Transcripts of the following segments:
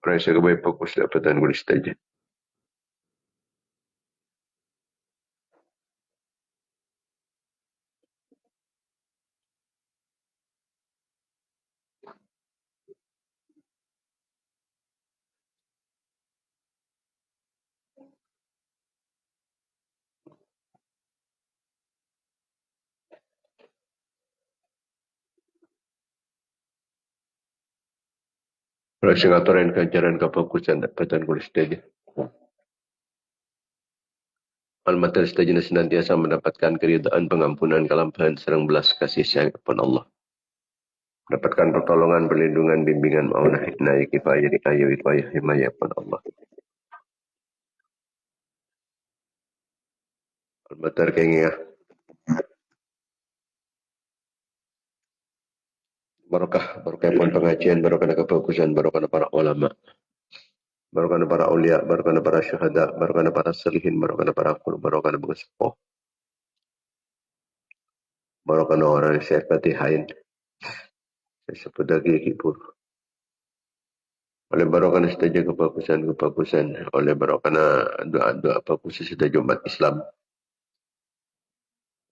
Pernah saya fokus dapatan kulis saja. Pernah saya ngaturin keajaran kefokusan dapatan kulis saja. Al-Matar setajana senantiasa mendapatkan keridaan, pengampunan, kelampahan, serang belas kasih sayang kepada Allah. Mendapatkan pertolongan, perlindungan, bimbingan, ma'unah, inayah, kifayah, dikayah, wifayah, himayah kepada Allah. Al-Matar kengiyah. Barakah pun pengajian, barakah kefokusan, barakah para ulama. Barakah para ulia, barakah para syuhada, barakah para salihin, barakah para qurb, barakah para sepuh. Barakah orang syekh fatihain. Sebut lagi hibur. Oleh barakah setajah kefokusan. Oleh barakah doa-doa fokus setajah umat Islam.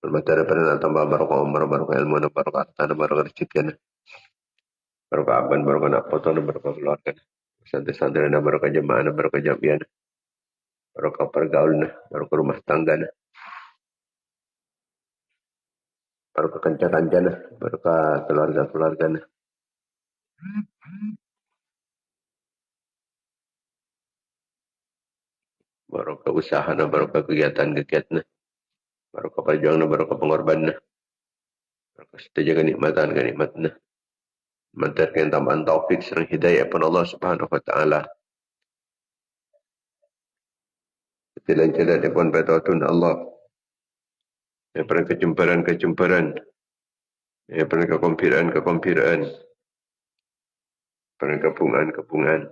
Al-Matar pernah tambah barakah umar, barakah ilmu, barakah harta, barakah rezeki. Barakah aban, barakah nak potong, barakah keluarga. Santai-santai, barakah jemaah, barakah jamiah. Barakah pergaulan, barakah rumah tangga. Barakah kanca-kanca, barakah keluarga-keluarga. Barakah usaha, barakah kegiatan-kegiatan. Barakah perjuangan, barakah pengorbanan. Barakah setiap kenikmatan. Menterkan tambahan taufik serang hidayah pun Allah Subhanahu wa taala. Jalan-jalan depan betul Allah. Daripada kejumparan, daripada kekompiran, daripada kepungan,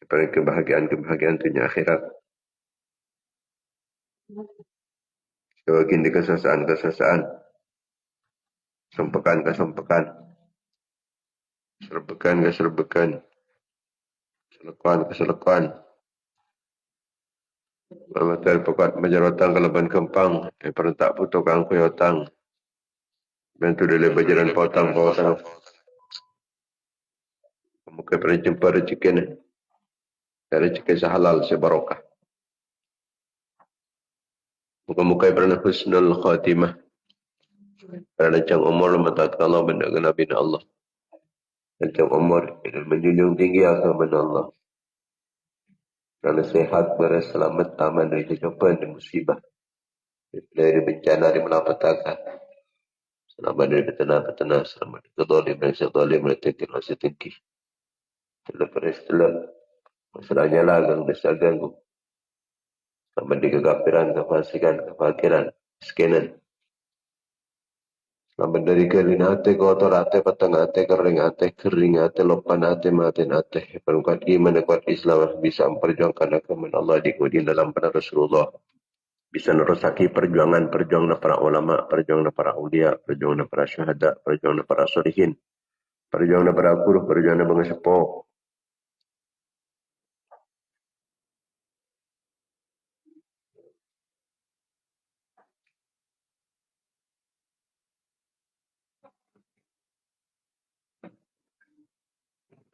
daripada kebahagiaan dunia akhirat. Sebagian kesesaan, sempekan, serbekan, selekan. Mamatal pekat majarotang kalaban kempang, perentak putuk ang kuyotang. Bantu dari bajaran potang. Mungkin pernah jumpa rezeki sehalal, sebarokah. Muka-muka pernah husnul khatimah. Kerana cang umur mataat Allah benda Nabi Allah. Dan cang umur menjunjung tinggi agama Allah. Kerana sehat, berselamat, aman dari kehidupan dan musibah. Dari bencana, dari malapetaka. Selamat dari petana, selamat dari kezalim, dari sezalim, dari tinggi. Setelah masalahnya lagang, desa ganggu. Selamat dari kegapiran, kefasikan, kefakiran, miskinan. Selamat dari kelin hati, kotor hati, petang hati, kering hati, lopan hati, matin hati. Perungkat iman, kuat Islam, bisa memperjuangkan agama Allah di dalam pada Rasulullah. Bisa nerusaki perjuangan para ulama, perjuangan para ulia, perjuangan para syuhada, perjuangan para solihin, perjuangan para guru, perjuangan bangsa sepuh.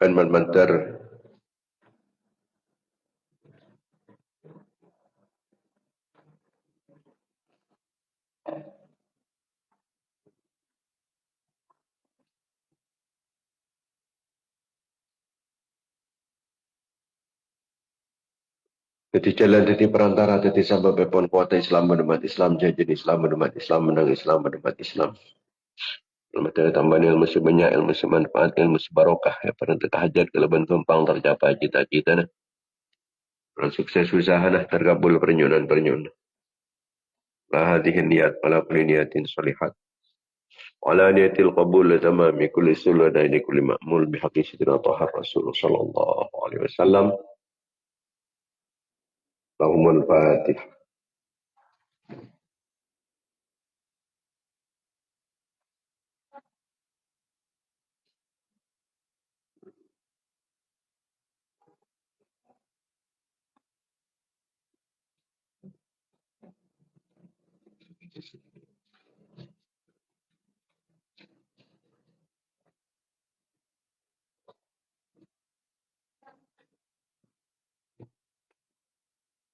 Kan mantar jadi jalan, jadi perantara, jadi sabab pun kuat Islam menemat Islam, jadi Islam menemat Islam, menang Islam menemat Islam. Ilmu tambahan ilmu sebanyak, ilmu semanfaat, ilmu sebarokah. Ya, pada terhajat, kelebihan tumpang, tercapai cita-cita. Sukses usaha, tergabul pernyunan. La hadihin niat, ala kulli niatin salihat. Ala niatil qabul tamami kulli sulada ini kulli ma'mul bihaqi sidina tahar Rasulullah sallallahu alaihi wasallam. Lahumul Fatih.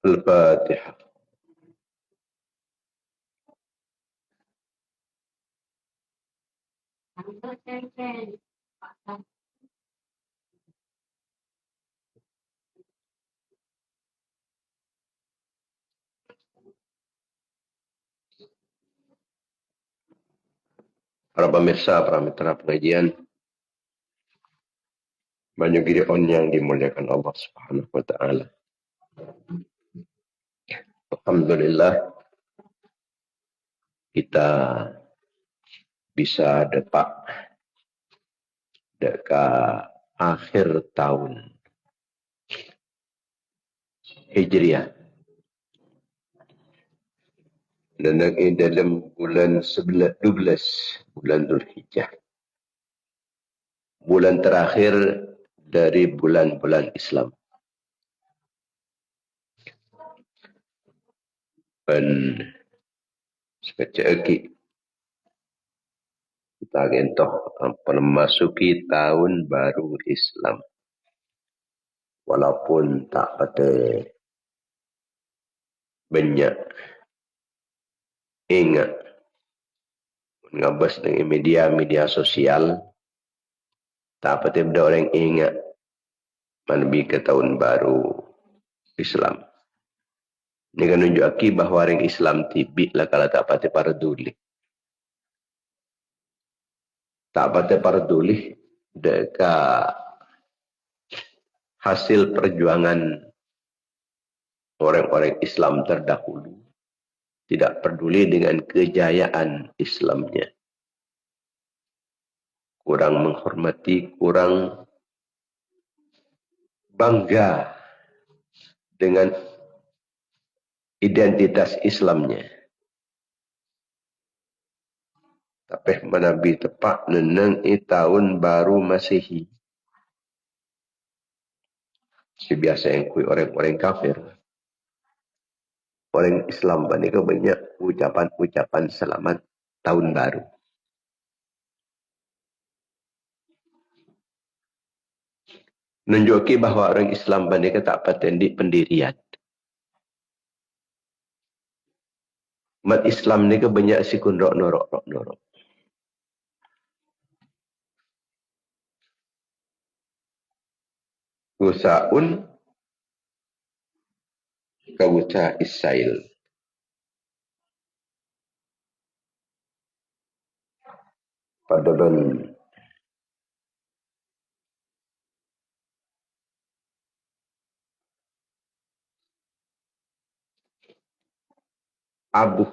Al-Fatihah. Para pemirsa, para mitra pengajian, banyak on yang dimuliakan Allah Subhanahu wa taala. Alhamdulillah kita bisa depak dekat akhir tahun Hijriah. Dan dalam bulan 12 bulan Dzulhijjah. Bulan terakhir dari bulan-bulan Islam. Dan sekecil lagi kita gentoh memasuki tahun baru Islam. Walaupun tak pada banyak ingat ngabas dengan media sosial, tak pada benda orang ingat menuju ke tahun baru Islam. Ini kan menunjukkan bahawa orang Islam tibik lah kalau tak pada parduli. Tak pada parduli dekat hasil perjuangan orang-orang Islam terdahulu. Tidak peduli dengan kejayaan Islamnya. Kurang menghormati, kurang bangga dengan identitas Islamnya. Tapi menabi tepat neneng tahun baru Masehi. Sebiasa yang kui orang-orang kafir. Orang Islam mereka banyak ucapan-ucapan selamat tahun baru. Menunjukkan bahawa orang Islam mereka tak patendi pendirian. Umat Islam mereka banyak sikun rok-norok. Gusaun Kawusa Isail. Pada ben Abu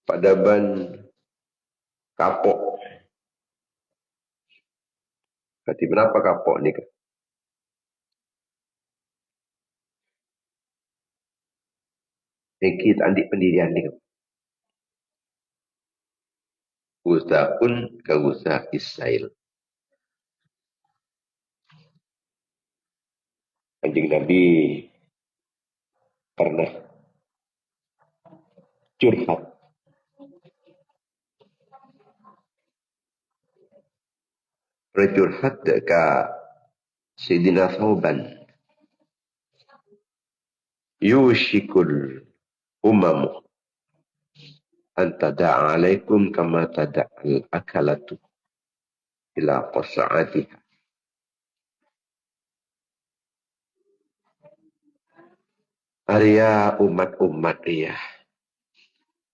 pada ben kapok. Kati kenapa kapok ni? Kita andik pendirian ni. Gusaun Kawusa Isail. Kanjeng Nabi pernah curhat. Curhat dekat Sayyidina Thawban. Yushikul umamu an tada'a alaikum kama tada'al akalatu ila qasa'atiha. Arya umat-umat dia.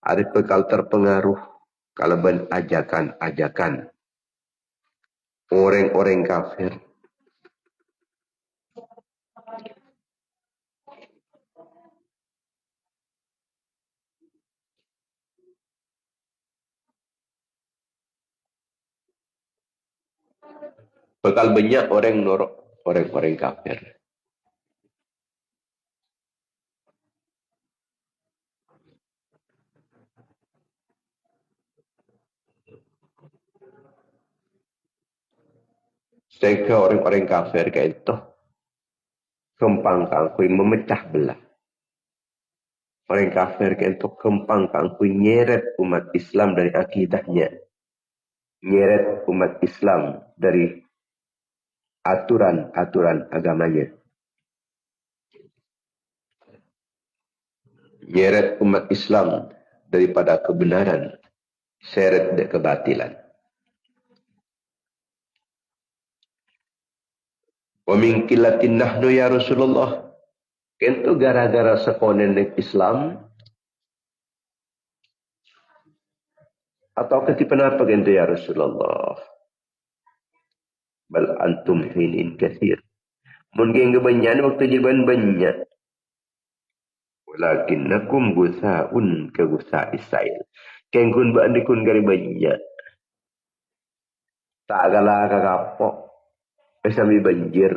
Ada bekal terpengaruh kalau ben ajakan-ajakan orang-orang kafir. Bekal banyak orang norok orang-orang kafir. Sehingga orang-orang kafir kayak itu kempang kangkui memecah belah. Orang kafir kentuk kempang kangku nyeret umat Islam dari akidahnya. Nyeret umat Islam dari aturan-aturan agamanya. Nyeret umat Islam daripada kebenaran. Seret dari kebatilan. Wa min qillatin nahnu ya Rasulullah. Kentu gara-gara sekonen Islam atau ketipan apa kentu ya Rasulullah? Bal antum hinin kathir. Mungkin kebanyakan waktu jawaban banyak. Walakinnakum gusaun ka gusa isail. Kengkun ba andikun gari banyak. Tak gala kakapok. Sami banjir.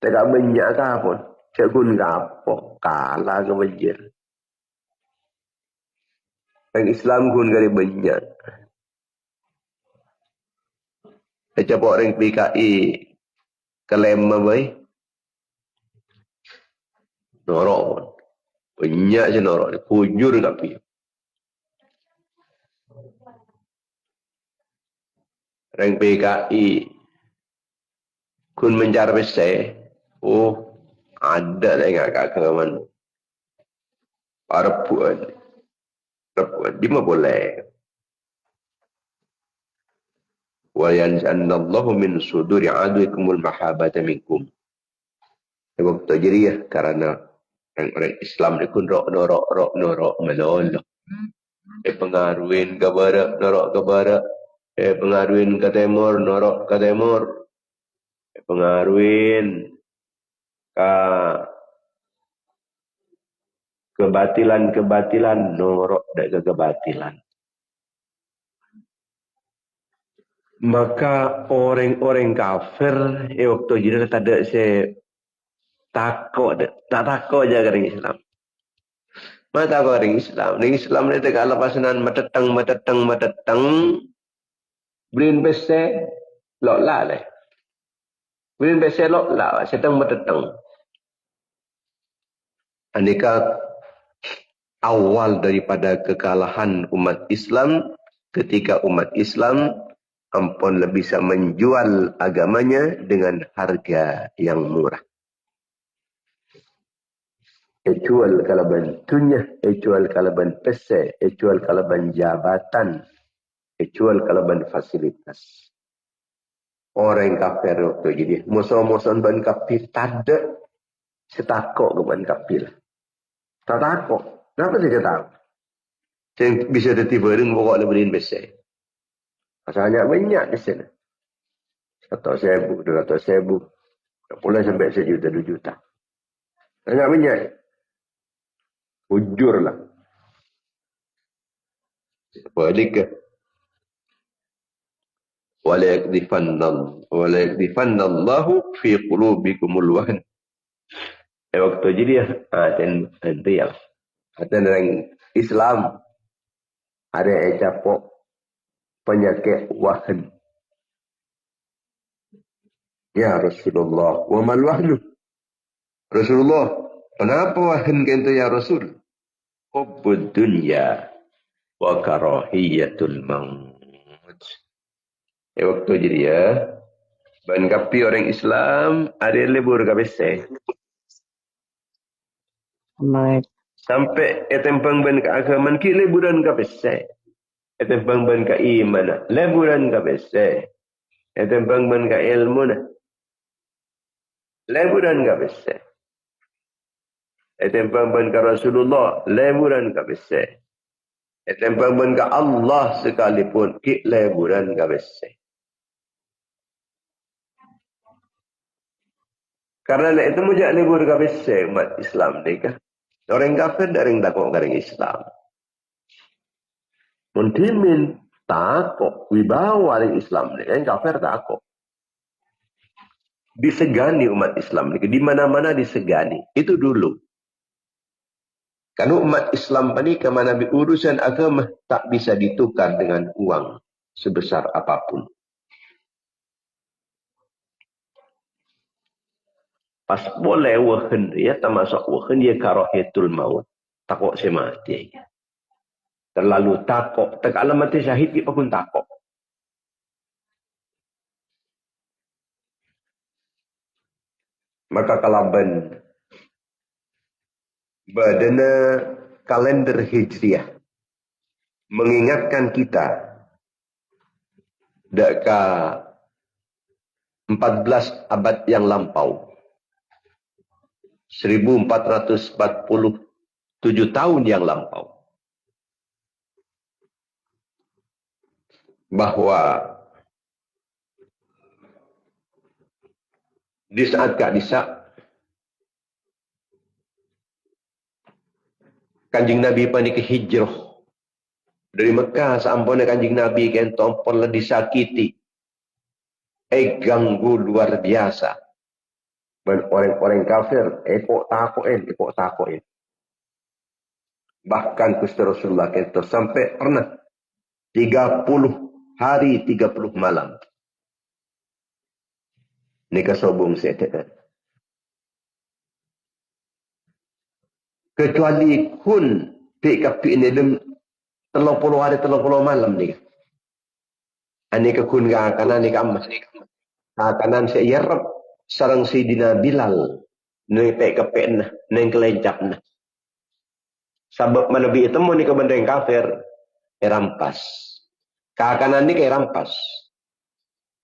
Tak banyak kapon. Cekun kapok. Kala ke banjir. Yang Islam kun gari banyak. Macam orang PKI kelem baik. Norok pun. Banyak je norok ni. Kujur kat pergi. Orang PKI kun mencar besar. Oh, ada dah ingat kat kawan. Repuan. Dia mah boleh. Wa yanzanallahu min suduri aduikumul mahabata minkum. Waktu jadi ya karena orang Islam ni kun norok melolo. Pengaruhin ke barat, norok ke barat. Pengaruhin ke timur, norok ke timur. Pengaruhin ke kebatilan, norok dan kebatilan. Maka orang-orang kafir, waktu jadi tak ada saya takut, tak takut je orang Islam. Mana takut orang Islam? Orang Islam ni tak kalau pasanan matetang, berin besar, lok lah leh. Berin besar lok lah, setang matetang. Anika awal daripada kekalahan umat Islam, ketika umat Islam ampun bisa menjual agamanya dengan harga yang murah. Jual kalaban tunyah, jual kalaban pese, jual kalaban jabatan, jual kalaban fasilitas. Orang kafir waktu jadi musuh-musuh ban kafir tak ada setakok ke ban kafir. Tak takut. Kenapa saya tahu? Saya bisa tiba-tiba dengan pokok leberin besar. Asalnya banyak di sana. 100,000, 200,000. Tak pula sampai 1 juta, 2 juta. Banyak. Ujur lah. Walika. Wala yakdifannallahu fi qulubikumul wahn. Waktu jadi ya. Itu ya. Ada orang Islam. Ada yang capok. Penyakit wahn. Ya Rasulullah, wa mal wahnu? Rasulullah, kenapa wahn kata ya Rasul? Hubbud dunya wa karahiyatul maut. Waktu jadi ya, ban kapi orang Islam ada lebur ka besar. Sampai etempang ban ka agaman ki leburan ka besar. Etempang ban ka iman, leburan ka besar. Etempang ban ka ilmu na. Leburan ka besar. Etempang ban ka Rasulullah, leburan ka besar. Etempang ban ka Allah sekalipun, ki leburan ka besar. Karena itu mujak lebur ka besar umat Islam ni kah. Orang kafir dari takut orang Islam. Muntimin takut wibawa orang Islam ni. Yang kafir takut. Disegani umat Islam ni. Di mana-mana disegani. Itu dulu. Karena umat Islam ni kemana urusan agama tak bisa ditukar dengan uang sebesar apapun. Pas boleh wahan dia termasuk wahan dia karahiyatul maut. Takut saya mati. Terlalu takut. Tak alam mati syahid kita pun takut. Maka kalau badana kalender Hijriah mengingatkan kita deka 14 abad yang lampau. 1447 tahun yang lampau. Bahwa di saat Kak Disa Kanjeng Nabi panik hijrah dari Mekah sampun Kanjeng Nabi kenton pernah disakiti. Ganggu luar biasa. Dan orang-orang kafir kok takoin. Bahkan Gusti Rasulullah kenton sampai pernah 30 hari 30 malam. Nika sobong setekan. Kecuali kun PKP ini dem 30 hari 30 malam nih. Ani ke kun ga kanan ni kamas. Kanan saya yarab sarang Sayyidina Bilal ni PKP na neng kelencap na. Sabab manabi itu mo ni ka bandeng kafir rampas. Kanan ni kay rampas.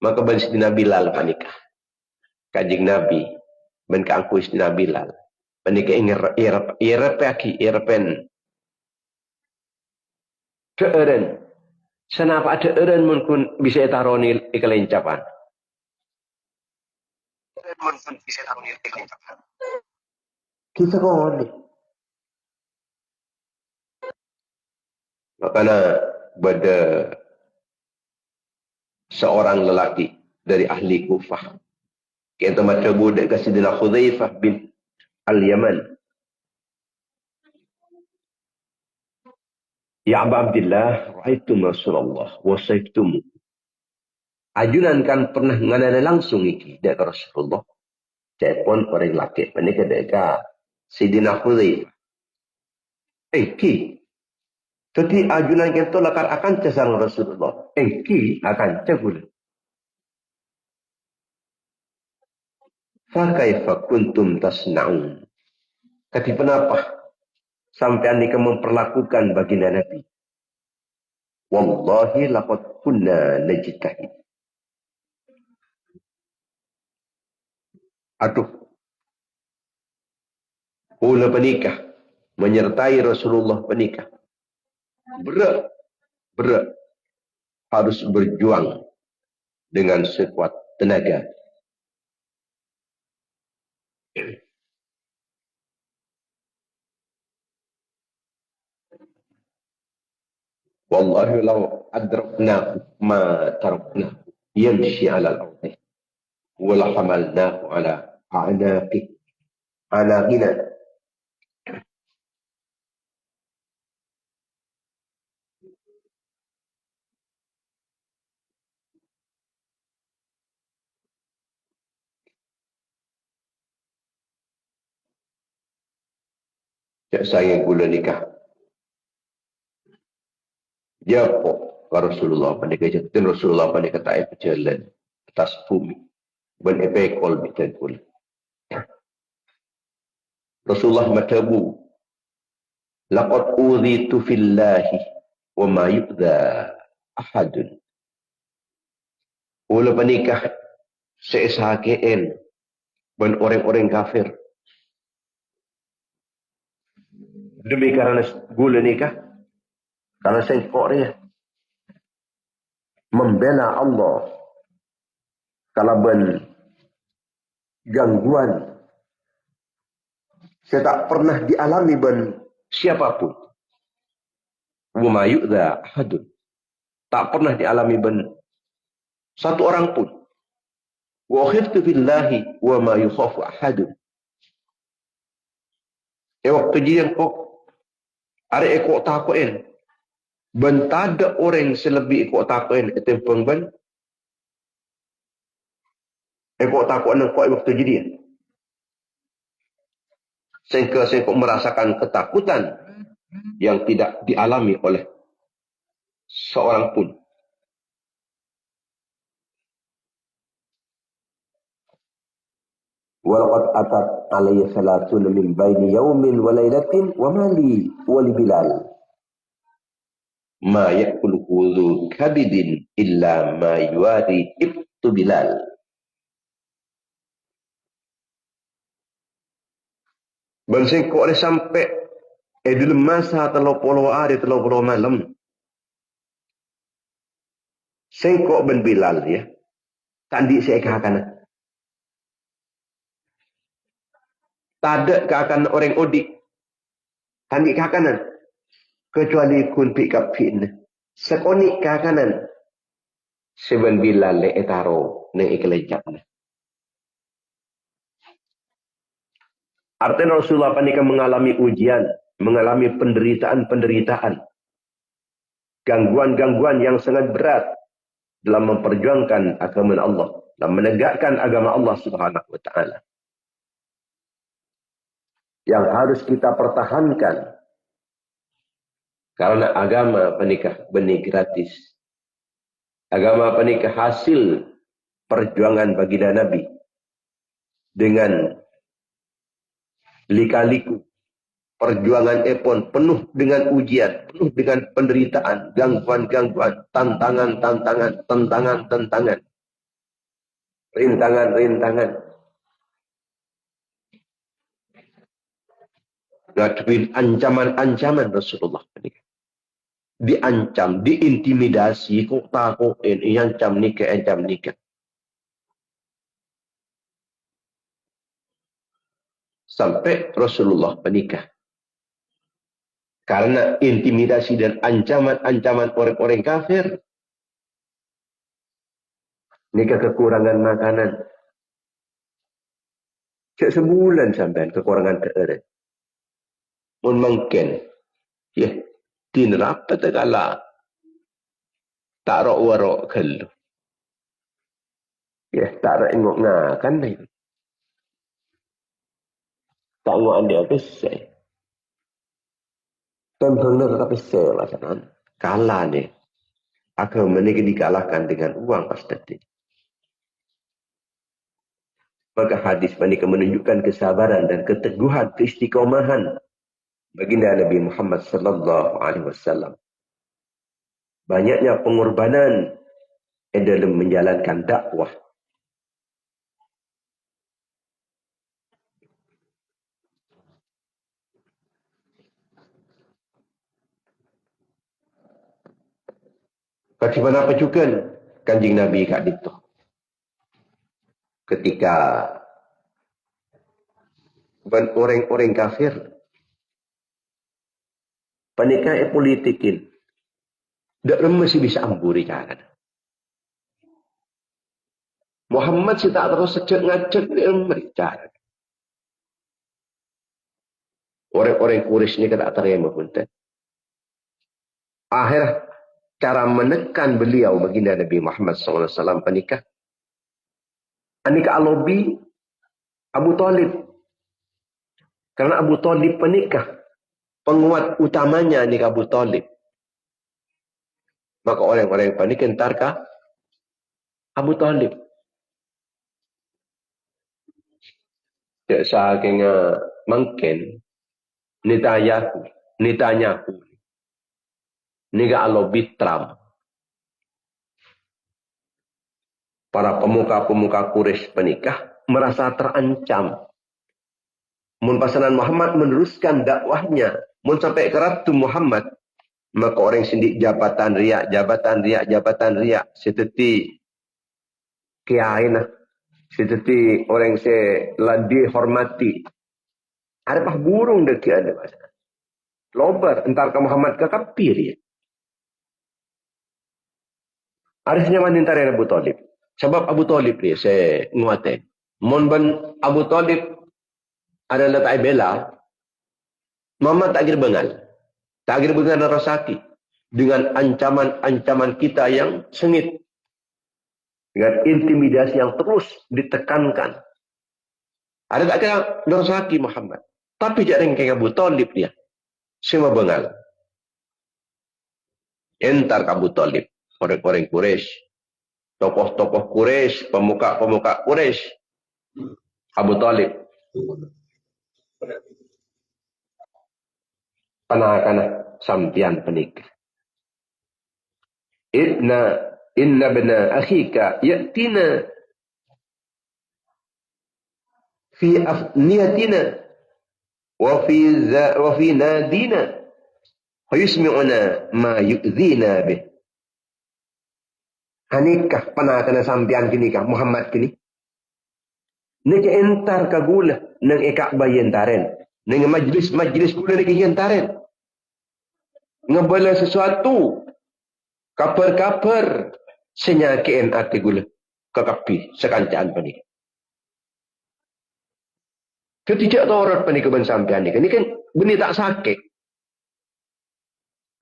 Maka ban Sayyidina Bilal panikah. Kajing Nabi ben kaangku Sayyidina Bilal. Panika irapen. Teeren. Senapa teeren mun kun bisa taroni ikelencapan. Mun kun bisa taroni ikelencapan. Kita kon. Makanya pada seorang lelaki dari ahli Kufah. Kita macam budak ke Sayyidina Hudzaifah bin Al-Yaman. Ya Aba Abdillah, ra'aitum Rasulullah wa saibtum. Ajunan kan pernah nganana langsung iki dari Rasulullah. Telepon orang laki panika deka Sayyidina Hudzaifah. Ki. Jadi ajunan kan tolak akan cesang Rasulullah. Ki akan cebul. Fakaifa kuntum tasna'un. Kati kenapa sampai nika memperlakukan baginda Nabi? Wallahi laqad kunna najtahid. Aduh. Ula penikah menyertai Rasulullah penikah. Berat harus berjuang dengan sekuat tenaga. Wallahi law adrakna ma tarakna yamshi ala al-ardi wa la hamalnahu ala a'naqina. Cak saya gula nikah. Japo Rasulullah panika jatin Rasulullah panika taib berjalan atas bumi. Ben epekol bitakul. Rasulullah matabu. Laqad udhitu fillahi wa ma yu'dha ahadun. Ula panikah seesahakeen ben orang-orang kafir. Demi karena gula nikah. Karena saya dia membela Allah kalau ben gangguan saya tak pernah dialami ben siapapun. Wa ma yu'dha ahadun. Tak pernah dialami ben satu orang pun. Wa khiftu billahi wa ma yukhafu ahadun. Waktu dia kok are kok takoin. Ben tada orang selebih kok takoin etempeng ben. Kok takoin kok waktu jadi. Sehingga merasakan ketakutan yang tidak dialami oleh seorang pun. Walaqad atat alayya salatun min baini yaumin wa lailatin wa mali wa li Bilal ma yakuluhu dhu kabidin illa ma yuari ibtu Bilal. Bensing kok ada sampai dalam masa 30 hari 30 malam. Sengkok ben Bilal ya. Tandi saya kahakan. Tak ada orang odik. Tandi kahakanan. Kecuali kun pikap fin. Sekonik kahakanan. Seben Bilal le etaro ne ikelejap. Artinya Rasulullah panika mengalami ujian, mengalami penderitaan-penderitaan, gangguan-gangguan yang sangat berat dalam memperjuangkan agama Allah, dalam menegakkan agama Allah Subhanahu wa taala. Yang harus kita pertahankan karena agama panika benih gratis. Agama panika hasil perjuangan baginda Nabi dengan lika-liku. Perjuangan Epon penuh dengan ujian, penuh dengan penderitaan, gangguan-gangguan, tantangan-tantangan, rintangan-rintangan. Ngadepin ancaman-ancaman Rasulullah. Diancam, diintimidasi, kok takutin, ancam nikah. Sampai Rasulullah menikah. Karena intimidasi dan ancaman-ancaman orang-orang kafir. Nikah kekurangan makanan. Cek sebulan sampai kekurangan keadaan. Mungkin. Ya. Tinrapa tegala. Tak rok-warok kelu. Ya. Tak rok ngakan nih. Tak ngok anda pesai. Benar-benar pesai masalah. Kalah nih. Agama ini dikalahkan dengan uang pasti. Maka hadis ini menunjukkan kesabaran dan keteguhan, keistiqomahan baginda Nabi Muhammad sallallahu alaihi wasallam. Banyaknya pengorbanan dalam menjalankan dakwah. Bagaimana juga Kanjeng Nabi kat itu. Ketika orang-orang kafir panikai politikin tak masih bisa amburi kan. Muhammad si tak terus sejak ngajak dia mereka. Orang-orang Quraisy ni tak terima pun. Akhir cara menekan beliau baginda Nabi Muhammad SAW panikah. Anika alobi Abu Talib. Karena Abu Talib penikah. Penguat utamanya ni Abu Talib. Maka orang-orang panik entar ke Abu Talib. Tak saking mungkin Netanyahu. Niga alobi Trump. Para pemuka-pemuka Quraisy penikah merasa terancam. Mun pasanan Muhammad meneruskan dakwahnya. Mun sampai ke Ratu Muhammad. Maka orang sindik jabatan riak. Seperti kiai nah. Seperti orang seladi hormati. Ada pah burung deki ada pasanan. Lobar entar ke Muhammad ke kapir ya. Harusnya mantintar Abu Talib. Sebab Abu Talib ni saya nguatin. Mun ban Abu Talib adalah tak bela. Muhammad tak kira bengal. Tak kira bengal narasaki. Dengan ancaman-ancaman kita yang sengit. Dengan intimidasi yang terus ditekankan. Ada tak kira narasaki Muhammad. Tapi jangan ke Abu Talib dia. Semua bengal. Entar ke Abu Talib. Orang-orang Quraisy. Tokoh-tokoh Quraisy. Pemuka-pemuka Quraisy. Abu Talib. Panakana sampian penikah. Inna bena akhika ya'tina fi afniyatina wa fi nadina wa yusmi'una ma yu'dhina bih. Hanikah panakana sampian kini kah Muhammad kini? Niki entar kagula nang ikak bayentaren. Nang majlis gula niki yentaren. Ngebala sesuatu kaper-kaper senyakian ati gula kakapi sekancaan panik. Ketika torot panik keban sampean ni kan beni tak sakit.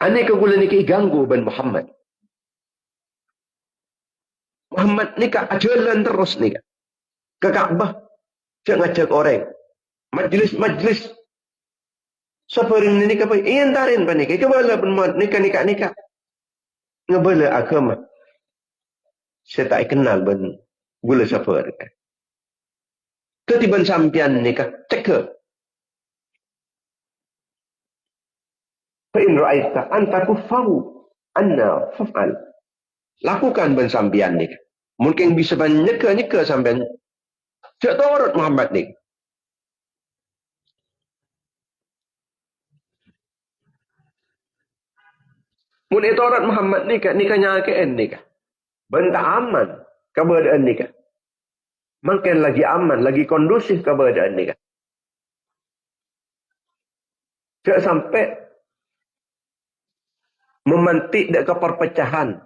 Ane ke gula niki ganggu ban Muhammad. Muhammad ni ka jalan terus ni ke Ka'bah. Cak ngajak orang. Majlis safarin ni ka pa iyantarin panik. Kebala ban Muhammad nikah. Ngebala agama. Saya tak kenal ban gula safar. Ketiban sampian ni kah cek. Fa in ra'aita anta kuffaru anna fa'al. Lakukan ban sampian ni. Mungkin bisa ban nyeka sampian. Cak torot Muhammad ni. Mun itu orang Muhammad nikah nyakean nikah. Benda aman keberadaan nikah. Makin lagi aman, lagi kondusif keberadaan nikah. Tidak sampai memantik dek ke perpecahan.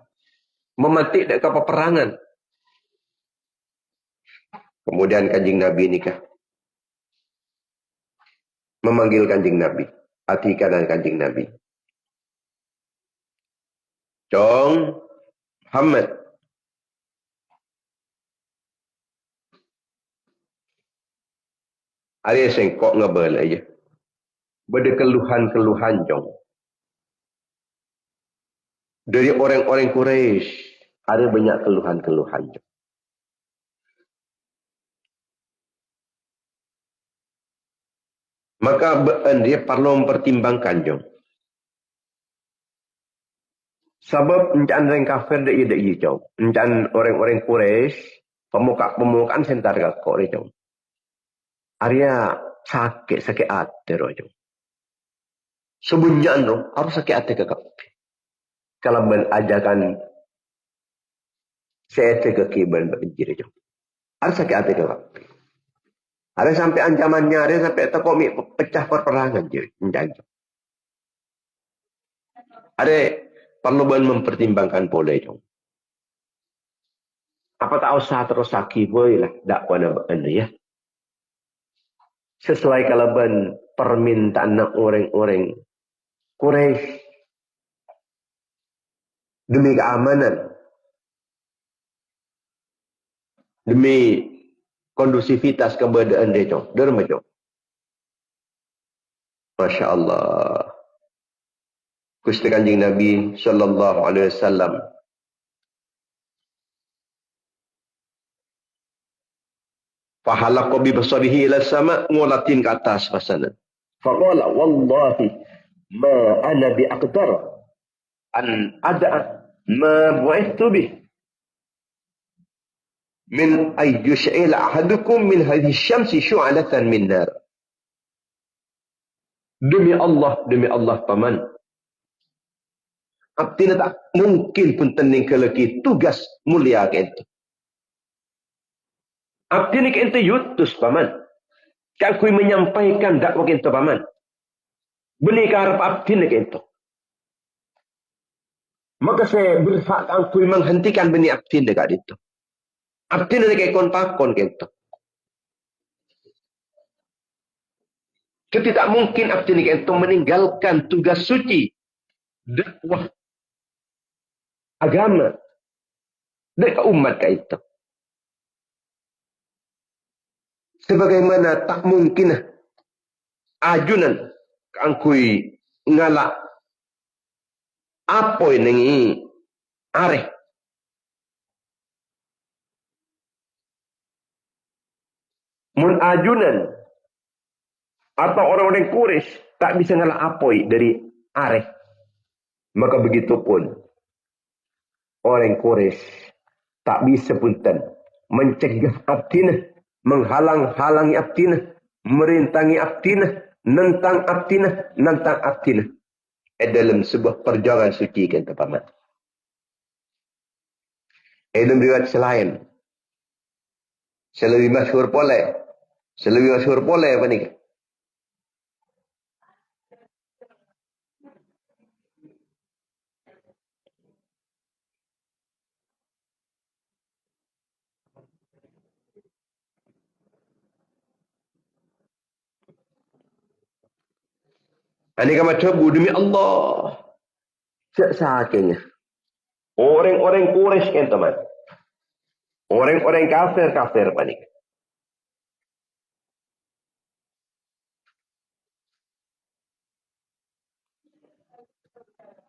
Memantik dek ke peperangan. Kemudian kanjing Nabi nikah. Memanggil kanjing Nabi. Atika dan kanjing Nabi. Cong Muhammad. Ada sengkok ngebel aja. Beda keluhan-keluhan cong. Dari orang-orang Quraisy ada banyak keluhan-keluhan cong. Maka dia perlu mempertimbangkan jom. Sebab encan orang kafir dak iya jom. Encan orang-orang Quraisy pemuka-pemukaan sentar ka kok jom. Arya sakit hati jom. Sebenarnya no harus sakit hati ke kau. Kalau ben ajakan saya ke kiban banjir jom. Harus sakit hati ke kau. Ada sampai ancamannya, ada sampai tekomi pecah perperangan je. Ada perlu mempertimbangkan boleh jom. Apa tak usah terus sakit boleh lah dakwah anda ya. Sesuai kalau permintaan orang-orang Quraisy demi keamanan, demi kondusivitas keberadaan dia jom. Derma jom. Masya Allah. Gusti Kanjeng Nabi sallallahu alaihi wasallam fahalaqa bi basarihi ila sama ngolatin ke atas pasana. Faqala wallahi ma ana bi aqdar an ad'a ma bu'ithtu bih min ay yush'ila ahadukum min hadhihi syamsi syu'alatan min nar. Demi Allah paman. Abdi tak mungkin pun tening keleki tugas mulia ke itu. Abdi ni ke itu yutus paman. Kakui menyampaikan dakwah ke itu paman. Benih ke harap abdi ni ke itu. Maka saya berhak kakui menghentikan benih abdi ni ke itu. Abdi ni ke kontakon ke itu. Tidak mungkin abdi ni ke itu meninggalkan tugas suci. Dakwah agama dari umat ke itu. Sebagaimana tak mungkin ajunan kangkui ngalak apoi nengi areh. Mun ajunan atau orang-orang Quraisy tak bisa ngalak apoi dari areh. Maka begitu pun orang Quraisy tak bisa punten mencegah abdinah, menghalang-halangi abdinah, merintangi abdinah, nentang abdinah dalam sebuah perjalanan suci kan paman. Dalam riwayat selain selebih masyhur pole apa ni? Ani kama tabu demi Allah. Sakenya. Orang-orang Quraisy kan teman. Orang-orang kafir panik.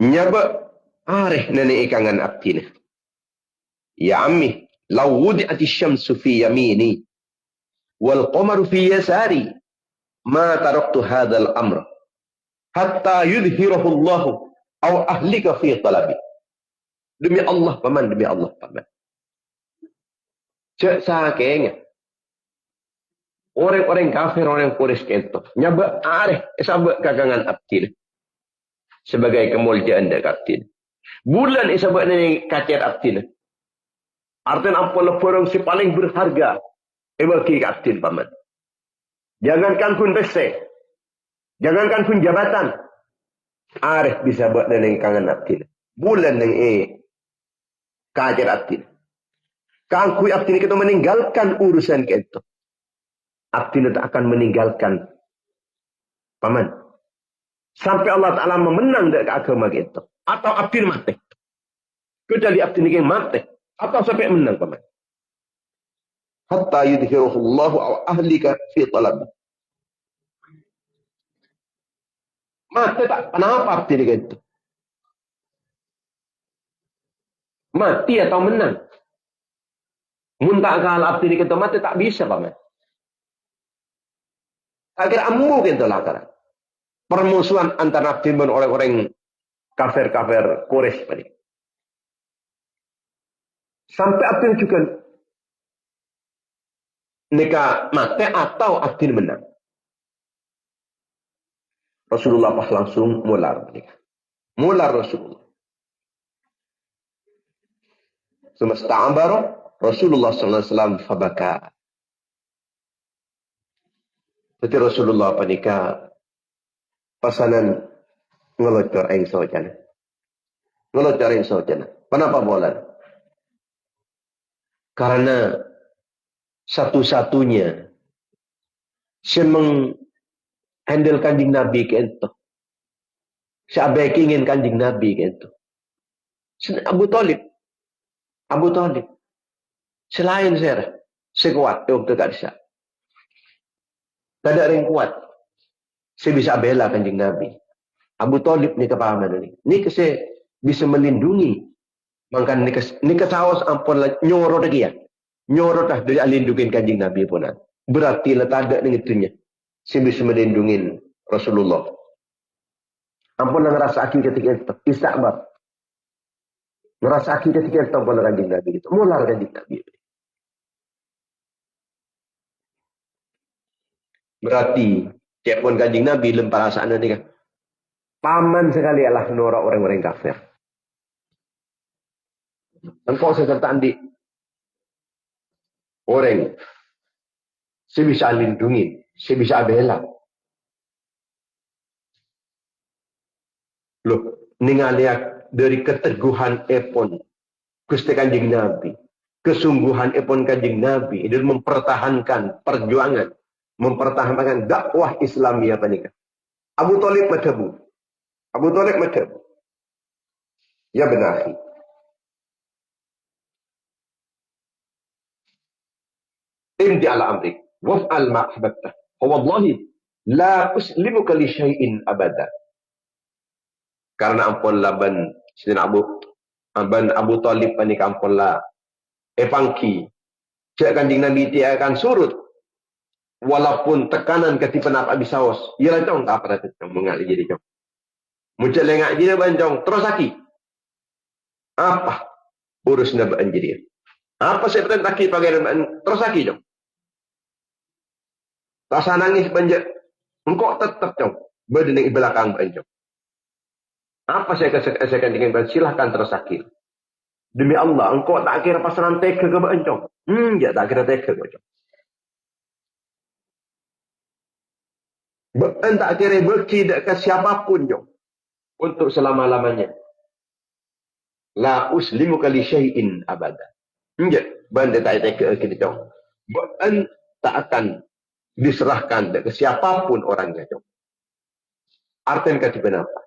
Nyaba areh nani ikangan abdina. Ya ammi, law wudi'ati syamsu fi yamini wal qamaru fi yasari ma taraktu hadzal amr hatta yudhhirahu Allah aw ahlika fi talabi. Demi Allah paman, demi Allah paman. Cek sakenya. Orang-orang kafir, orang Quraisy kento. Nyaba areh sabak kagangan abdina. Sebagai kemuliaan dak abdina. Bulan isabak ni kacer abdina. Artinya apalah orang si paling berharga. Bagi abdin paman. Jangankan pun bese. Jangankan pun jabatan. Arif bisa buat neneng kangen abdin. Bulan neng kacer abdin. Kangkui abdin kita meninggalkan urusan kita. Abdin tak akan meninggalkan paman. Sampai Allah Ta'ala memenang dari agama kita. Atau abdin mati. Kecuali abdin yang mati. Atau sampai menang paman. Hatta yudhhiruhu Allahu aw ahlika fi talab. Mati tak? Kenapa abdi gitu? Mati atau menang? Muntah kalah abdi gitu mati tak bisa paman. Akhir ambu gitu lah kan. Permusuhan antara abdi dan orang-orang kafir-kafir Quraisy tadi. Sampai abdi juga nikah mati atau abdi menang. Rasulullah pas langsung mular. Mular Rasulullah. Semesta ambaru Rasulullah SAW fabaka. Jadi Rasulullah panika pasanan ngelocor ing sojana. Ngelocor ing sojana. Kenapa bolan? Karena satu-satunya semeng handle kanjing Nabi kento. Siapa ingin kanjing Nabi kento. Abu Talib. Abu Talib. Selain saya sekuat waktu tak bisa. Tak ada yang kuat. Saya bisa bela kanjing Nabi. Abu Talib ni kepahaman ni. Ni saya bisa melindungi. Maka ni kesawas ampun lah nyorot lagi ya. Nyorot lah dari alindungin kanjing Nabi pun. Berarti lah tak ada dengan itunya. Saya bisa melindungi Rasulullah. Ampun lah ngerasa akhir ketika itu. Istakbar. Ngerasa akhir ketika itu ampun lah kanjing Nabi itu. Mular kanjing Nabi itu. Berarti siapun kanjing Nabi lempar asaan nanti kan. Paman sekali adalah norak orang-orang kafir. Engkau serta andi orang saya bisa lindungi, saya bisa bela. Loh, ningaliak dari keteguhan epon Gusti Kanjeng Nabi, kesungguhan epon Kanjeng Nabi dalam mempertahankan perjuangan, mempertahankan dakwah Islamiyah panika. Abu Talib madhabu. Abu Talib madhabu. Ya benar. Imdi ala amrik. Waf'al ma ahbabtah. Wallahi La uslimuka li syai'in abada. Karena ampun laban Sidina Abu Talib ni ampun la pangki. Cak kanjing Nabi dia akan surut. Walaupun tekanan ketipan apa bisaos. Ialah cong tak apa datang mengali jadi cong. Muncul lengak jadi bancong terus lagi. Apa urus nabaan jadi? Apa saya perintah laki pangeran terus lagi cong. Rasa nangis banjir. Engkau tetap cong. Berdening belakang bancong. Apa saya akan dengan silahkan terus lagi. Demi Allah, engkau tak kira pasaran teka ke bancong. Ya tak kira teka bancong. Tak kira berki ke siapapun jom. Untuk selama-lamanya. La uslimuka li syai'in abada. Ya, benda tak teka ke jom. Tak akan diserahkan ke siapapun orangnya jom. Artinya kata apa?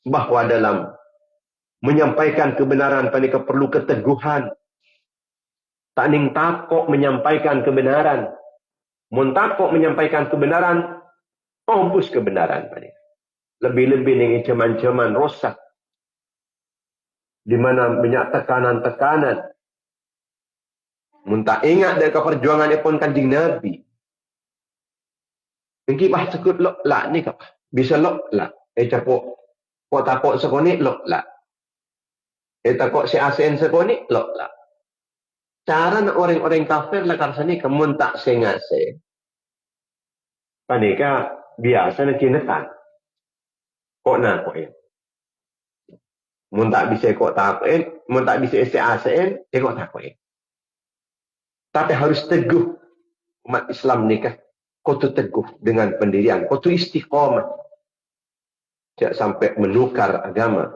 Bahawa dalam menyampaikan kebenaran panika perlu keteguhan. Tak ning takok menyampaikan kebenaran. Mun takok menyampaikan kebenaran, hapus kebenaran panika. Lebih-lebih ning ancaman-ancaman rosak. Di mana banyak tekanan-tekanan. Mun tak ingat dari perjuangan pun kanjeng Nabi. Mungkin bah sekut lok lah ni kap. Bisa lok lah. Capok. Kok takok sekoni lok lah. Takok si ASEAN sekoni lok lah. Cara nak orang-orang kafir lah karsani kemun tak sengase. Panika biasa nak kinatan. Kok nak kok ya. Mun tak bisa kok takut, mun tak bisa si ASEAN, kok takut ya. Tapi harus teguh umat Islam nikah. Kau tu teguh dengan pendirian. Kau tu istiqamah. Jangan sampai menukar agama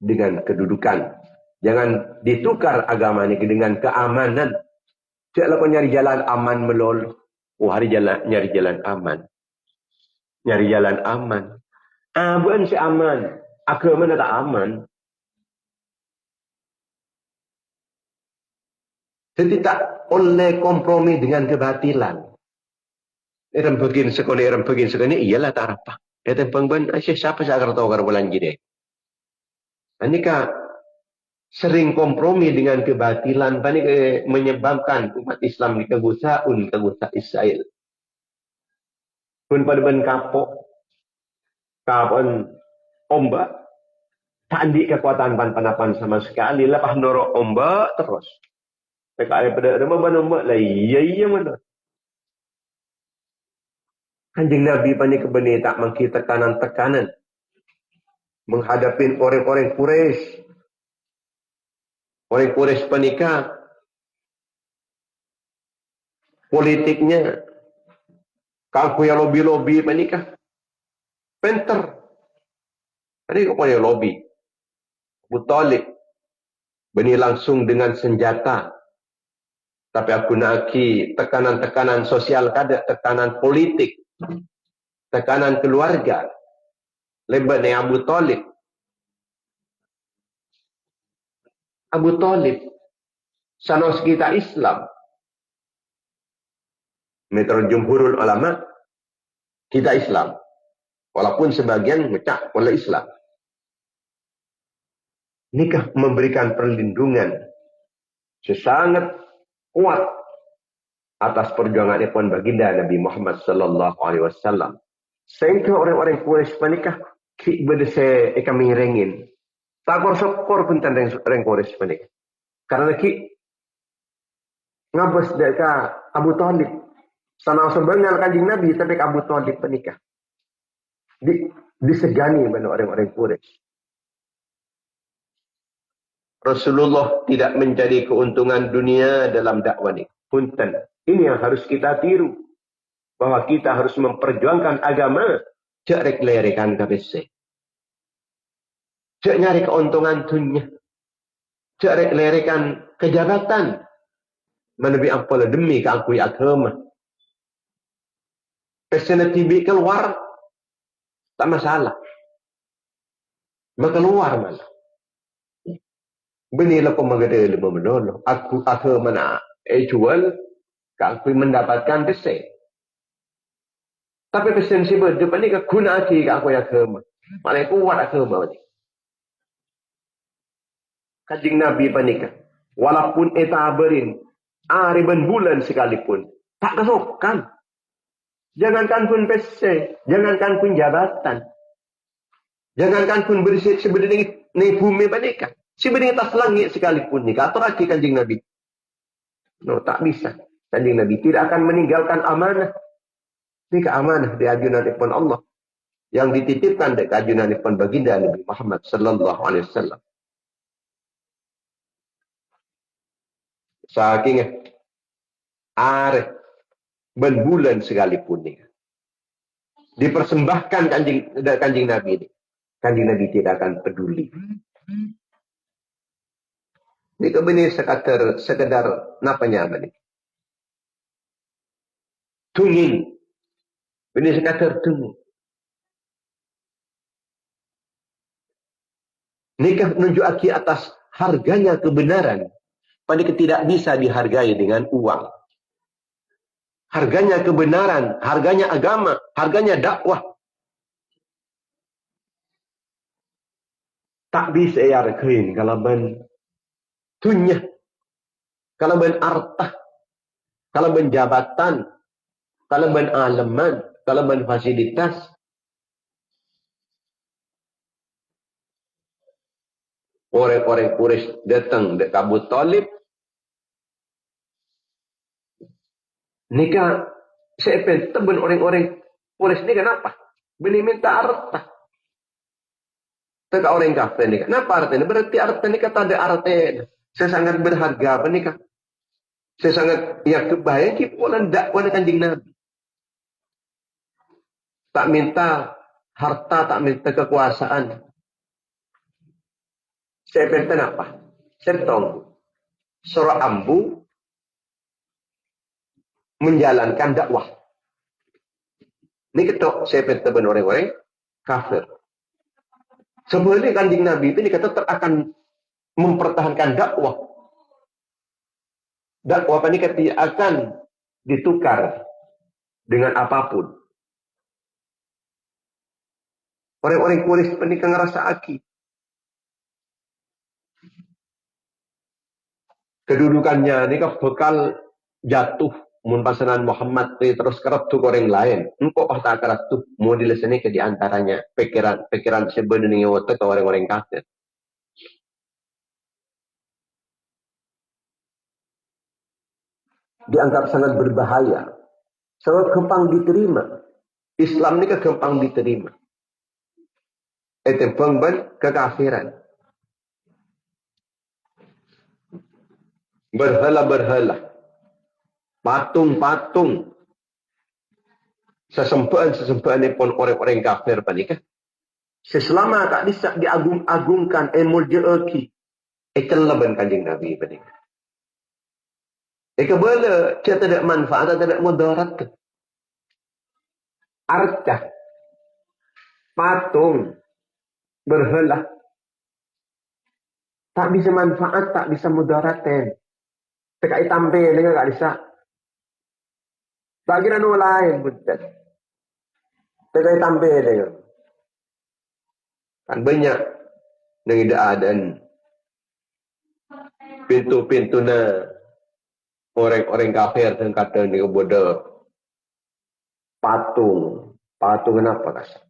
dengan kedudukan. Jangan ditukar agama ini dengan keamanan. Janganlah kau nyari jalan aman melulu. Hari nyari jalan aman. Nyari jalan aman. Bukan si aman. Agama tak aman. Jadi tak oleh kompromi dengan kebatilan. Orang begin sekali, iyalah tak apa. Itu pengben, siapa saya akan tahu kalau bulan jadi. Anika sering kompromi dengan kebatilan, panik menyebabkan umat Islam di kegusa Israel. Pun pada ben kapok, ombak, tak di kekuatan panapan sama sekali, lepas norok ombak terus. Dekat pada rumah ombak lah, iya mana. Kanjeng Nabi panik kebenih tak mengki tekanan-tekanan menghadapi orang-orang Quraisy. Orang Quraisy panika politiknya kaku yang lobby panika penter. Ini kok punya lobby. Abu Talib benih langsung dengan senjata. Tapi aku nak tekanan-tekanan sosial kada, tekanan politik. Tekanan keluarga. Lebat ni Abu Talib. Abu Talib. Sanos kita Islam. Menurut jumhurul ulama. Kita Islam. Walaupun sebagian mecah oleh Islam. Nikah memberikan perlindungan. Sesangat kuat. Atas perjuangan pun baginda Nabi Muhammad sallallahu alaihi wasallam. Sehingga orang-orang Quraisy panikah ki berdese kami rengin. Takor sokor pun tandang orang Quraisy panikah. Karena ki ngabas deka Abu Talib. Sana sebenarnya kanjeng Nabi tapi Abu Talib panikah. Disegani mana orang-orang Quraisy. Rasulullah tidak mencari keuntungan dunia dalam dakwah ini. Punten. Ini yang harus kita tiru. Bahwa kita harus memperjuangkan agama. Cek lerekan KBC. Cek nyari keuntungan dunia. Cek lerekan kejabatan. Menebi ampun demi keakui agama. Pesena TV keluar. Tak masalah. Maka keluar malah. Benilah pemagada ilmu menolong. Aku mana jual. Aku mendapatkan desa. Tapi pesen si depan ni ke guna aki ke aku yang kema. Malah kuat aku kema ni. Kanjing Nabi panika. Walaupun eta berin ariban bulan sekalipun tak kesokan. Jangankan pun pesen, jangankan pun jabatan. Jangankan pun bersih sebenarnya ni bumi panika. Sebenarnya atas langit sekalipun ni atau lagi kanjing Nabi. No, tak bisa. Kanjing Nabi tidak akan meninggalkan amanah. Ini keamanah di ajunanipun Allah yang dititipkan di ajunanipun baginda Nabi Muhammad sallallahu alaihi wasallam. Saking are berbulan sekalipun ni dipersembahkan kanjing Nabi ini. Kanjing Nabi tidak akan peduli. Ini kebenar sekedar napanya apa ni? Tungin. Ini sekadar tunggu. Nikah menunjuk aki atas harganya kebenaran. Pada tidak bisa dihargai dengan uang. Harganya kebenaran, harganya agama, harganya dakwah. Tak bisa ya hargain kalau ben dunya, kalau ben harta, kalau ben jabatan, kalau ben aleman, kalau ben fasilitas. Orang-orang Quraisy datang ke Abu Talib. Nikah sepen teben orang-orang Quraisy ni kenapa? Beli minta harta. Teka orang kafir ni. Kenapa harta ni? Berarti harta ni kata ada harta. Saya sangat berharga apa ni kah? Saya sangat ya kebayang kipulan dakwah kanjing Nabi. Tak minta harta, tak minta kekuasaan. Saya minta apa? Saya tahu. Surah Ambu menjalankan dakwah. Ini ketok saya minta orang-orang kafir. Sebenarnya kanjing Nabi itu dikata akan mempertahankan dakwah. Dakwah apa ini kata akan ditukar dengan apapun. Orang-orang Quraisy penikah ngerasa aki. Kedudukannya ini kan bekal jatuh mun pasanan Muhammad terus keratu orang lain. Engkau tak keratu model sini ke diantaranya pikiran sebenarnya waktu ke orang-orang kafir. Dianggap sangat berbahaya. Sebab gampang diterima. Islam ini kan gampang diterima. Itu pengben kekafiran. Berhala-berhala. Patung-patung. Sesempaan pun orang-orang kafir panikah. Seselama tak bisa diagung-agungkan emuljeaki. Ikelaban kanjing Nabi panikah. Kebala dia tidak manfaat, tidak mudarat. Arcah. Patung. Berhala. Tak bisa manfaat, tak bisa mudaraten. Tekai tampil dengan tak bisa. Tak kira no lain bukan. Tekai tampil dengan. Kan banyak yang tidak ada pintu-pintu na orang-orang kafir yang kata ni kepada patung. Patung kenapa kasar?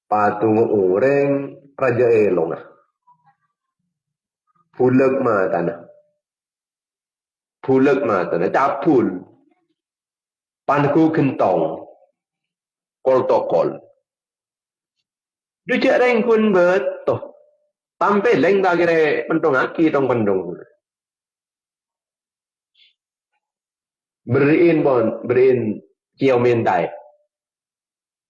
Patung orang Raja Elong. Pulag mata na. Pulag mata na. Capul. Panku kentong. Kol-tokol. Dujak ring pun betul. Tampil leng tak kira pentong aki tong pendong. Beriin kiau mentai.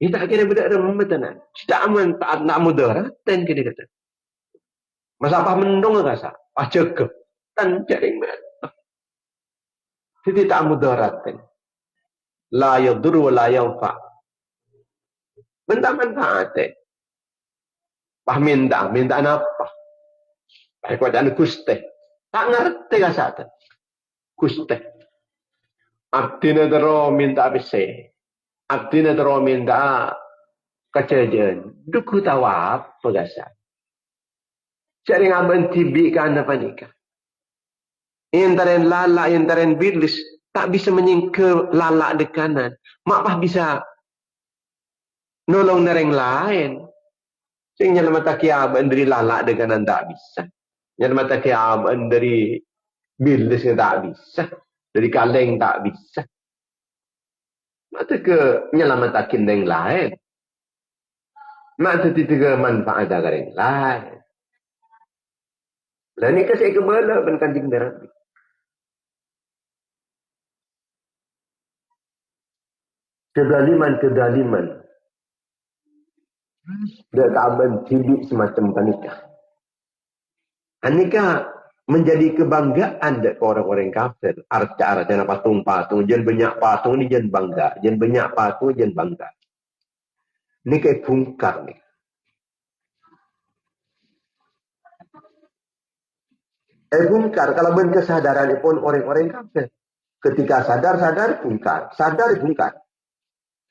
Ini tak kira beda rembetan. Tidak aman tak nak mudaratan kini kata. Masa apa mendong kasa? Ajak tan jaring mata. Jadi tak mudaratan. La yadur wa la yanfa. Benda manfaat. Pah minta apa? Baik wadaan kuste. Tak ngerti kasatan. Kuste. Abdina dero minta abise. Abtina teromin da kacajan. Duku tahu apa gasa. Cari ngaben tibi kan apa nikah. Intaren lala, intaren bidlis. Tak bisa menyingkir lala di kanan. Mak bisa nolong nereng lain. Sehingga mata kiaban dari lala di kanan tak bisa. Yang mata kiaban dari bidlis tak bisa. Dari kaleng tak bisa. Mata ke nyelamatakin yang lain. Mata tiga manfaat agar yang lain. Dan ini saya kebala ben Kanjeng Nabi. Kedaliman. Dia taban tidik semacam panikah. Anika menjadi kebanggaan ke orang-orang kafir. Arca-arca patung-patung. Jangan banyak patung ni jangan bangga. Jangan banyak patung jangan bangga. Ini kayak bungkar ni. Bungkar. Kalau ben kesadaran pun orang-orang kafir. Ketika sadar bungkar. Sadar bungkar.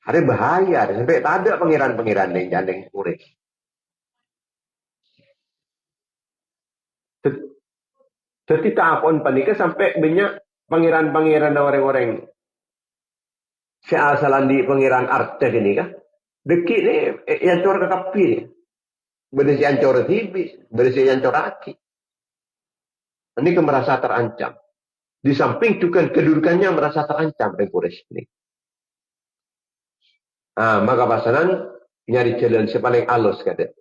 Ada bahaya. Sampai tak ada pangeran-pangeran yang jandeng kurek. Jadi tak pun panika sampai banyak pangeran-pangeran orang-orang. Seasalan di pangeran Arta ini kah? Dekik ni yang cor ke kapi ni. Berisi yang cor tibis. Berisi yang cor aki. Ini kan merasa terancam. Di samping juga kedudukannya merasa terancam oleh Quraisy ini. Maka pasanan nyari jalan sepaling alus kata.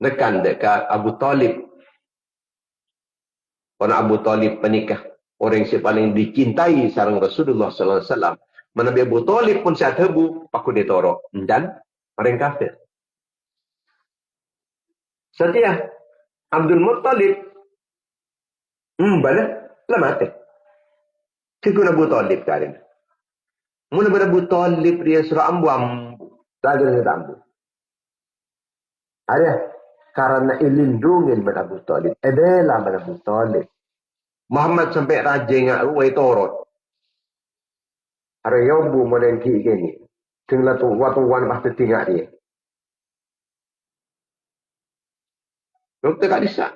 Nekan dekat Abu Talib. Orang Abu Talib penikah. Orang yang paling dicintai sarang Rasulullah sallallahu alaihi wasallam. Mana Abu Talib pun saat tebu paku ditorok dan orang kafir. Setia Abdul Muttalib bala lah mati. Cikgu Abu Talib karin. Mula Abu Talib dia surah ambu. Tak ada ambu. Ada karena ilindungin pada Abu Talib. Adalah pada Abu Talib. Muhammad sampai raja ngak ruai torot. Ada yang bu modern kini. Tinggal tu waktu wan pasti tinggal dia. Dokter tak bisa.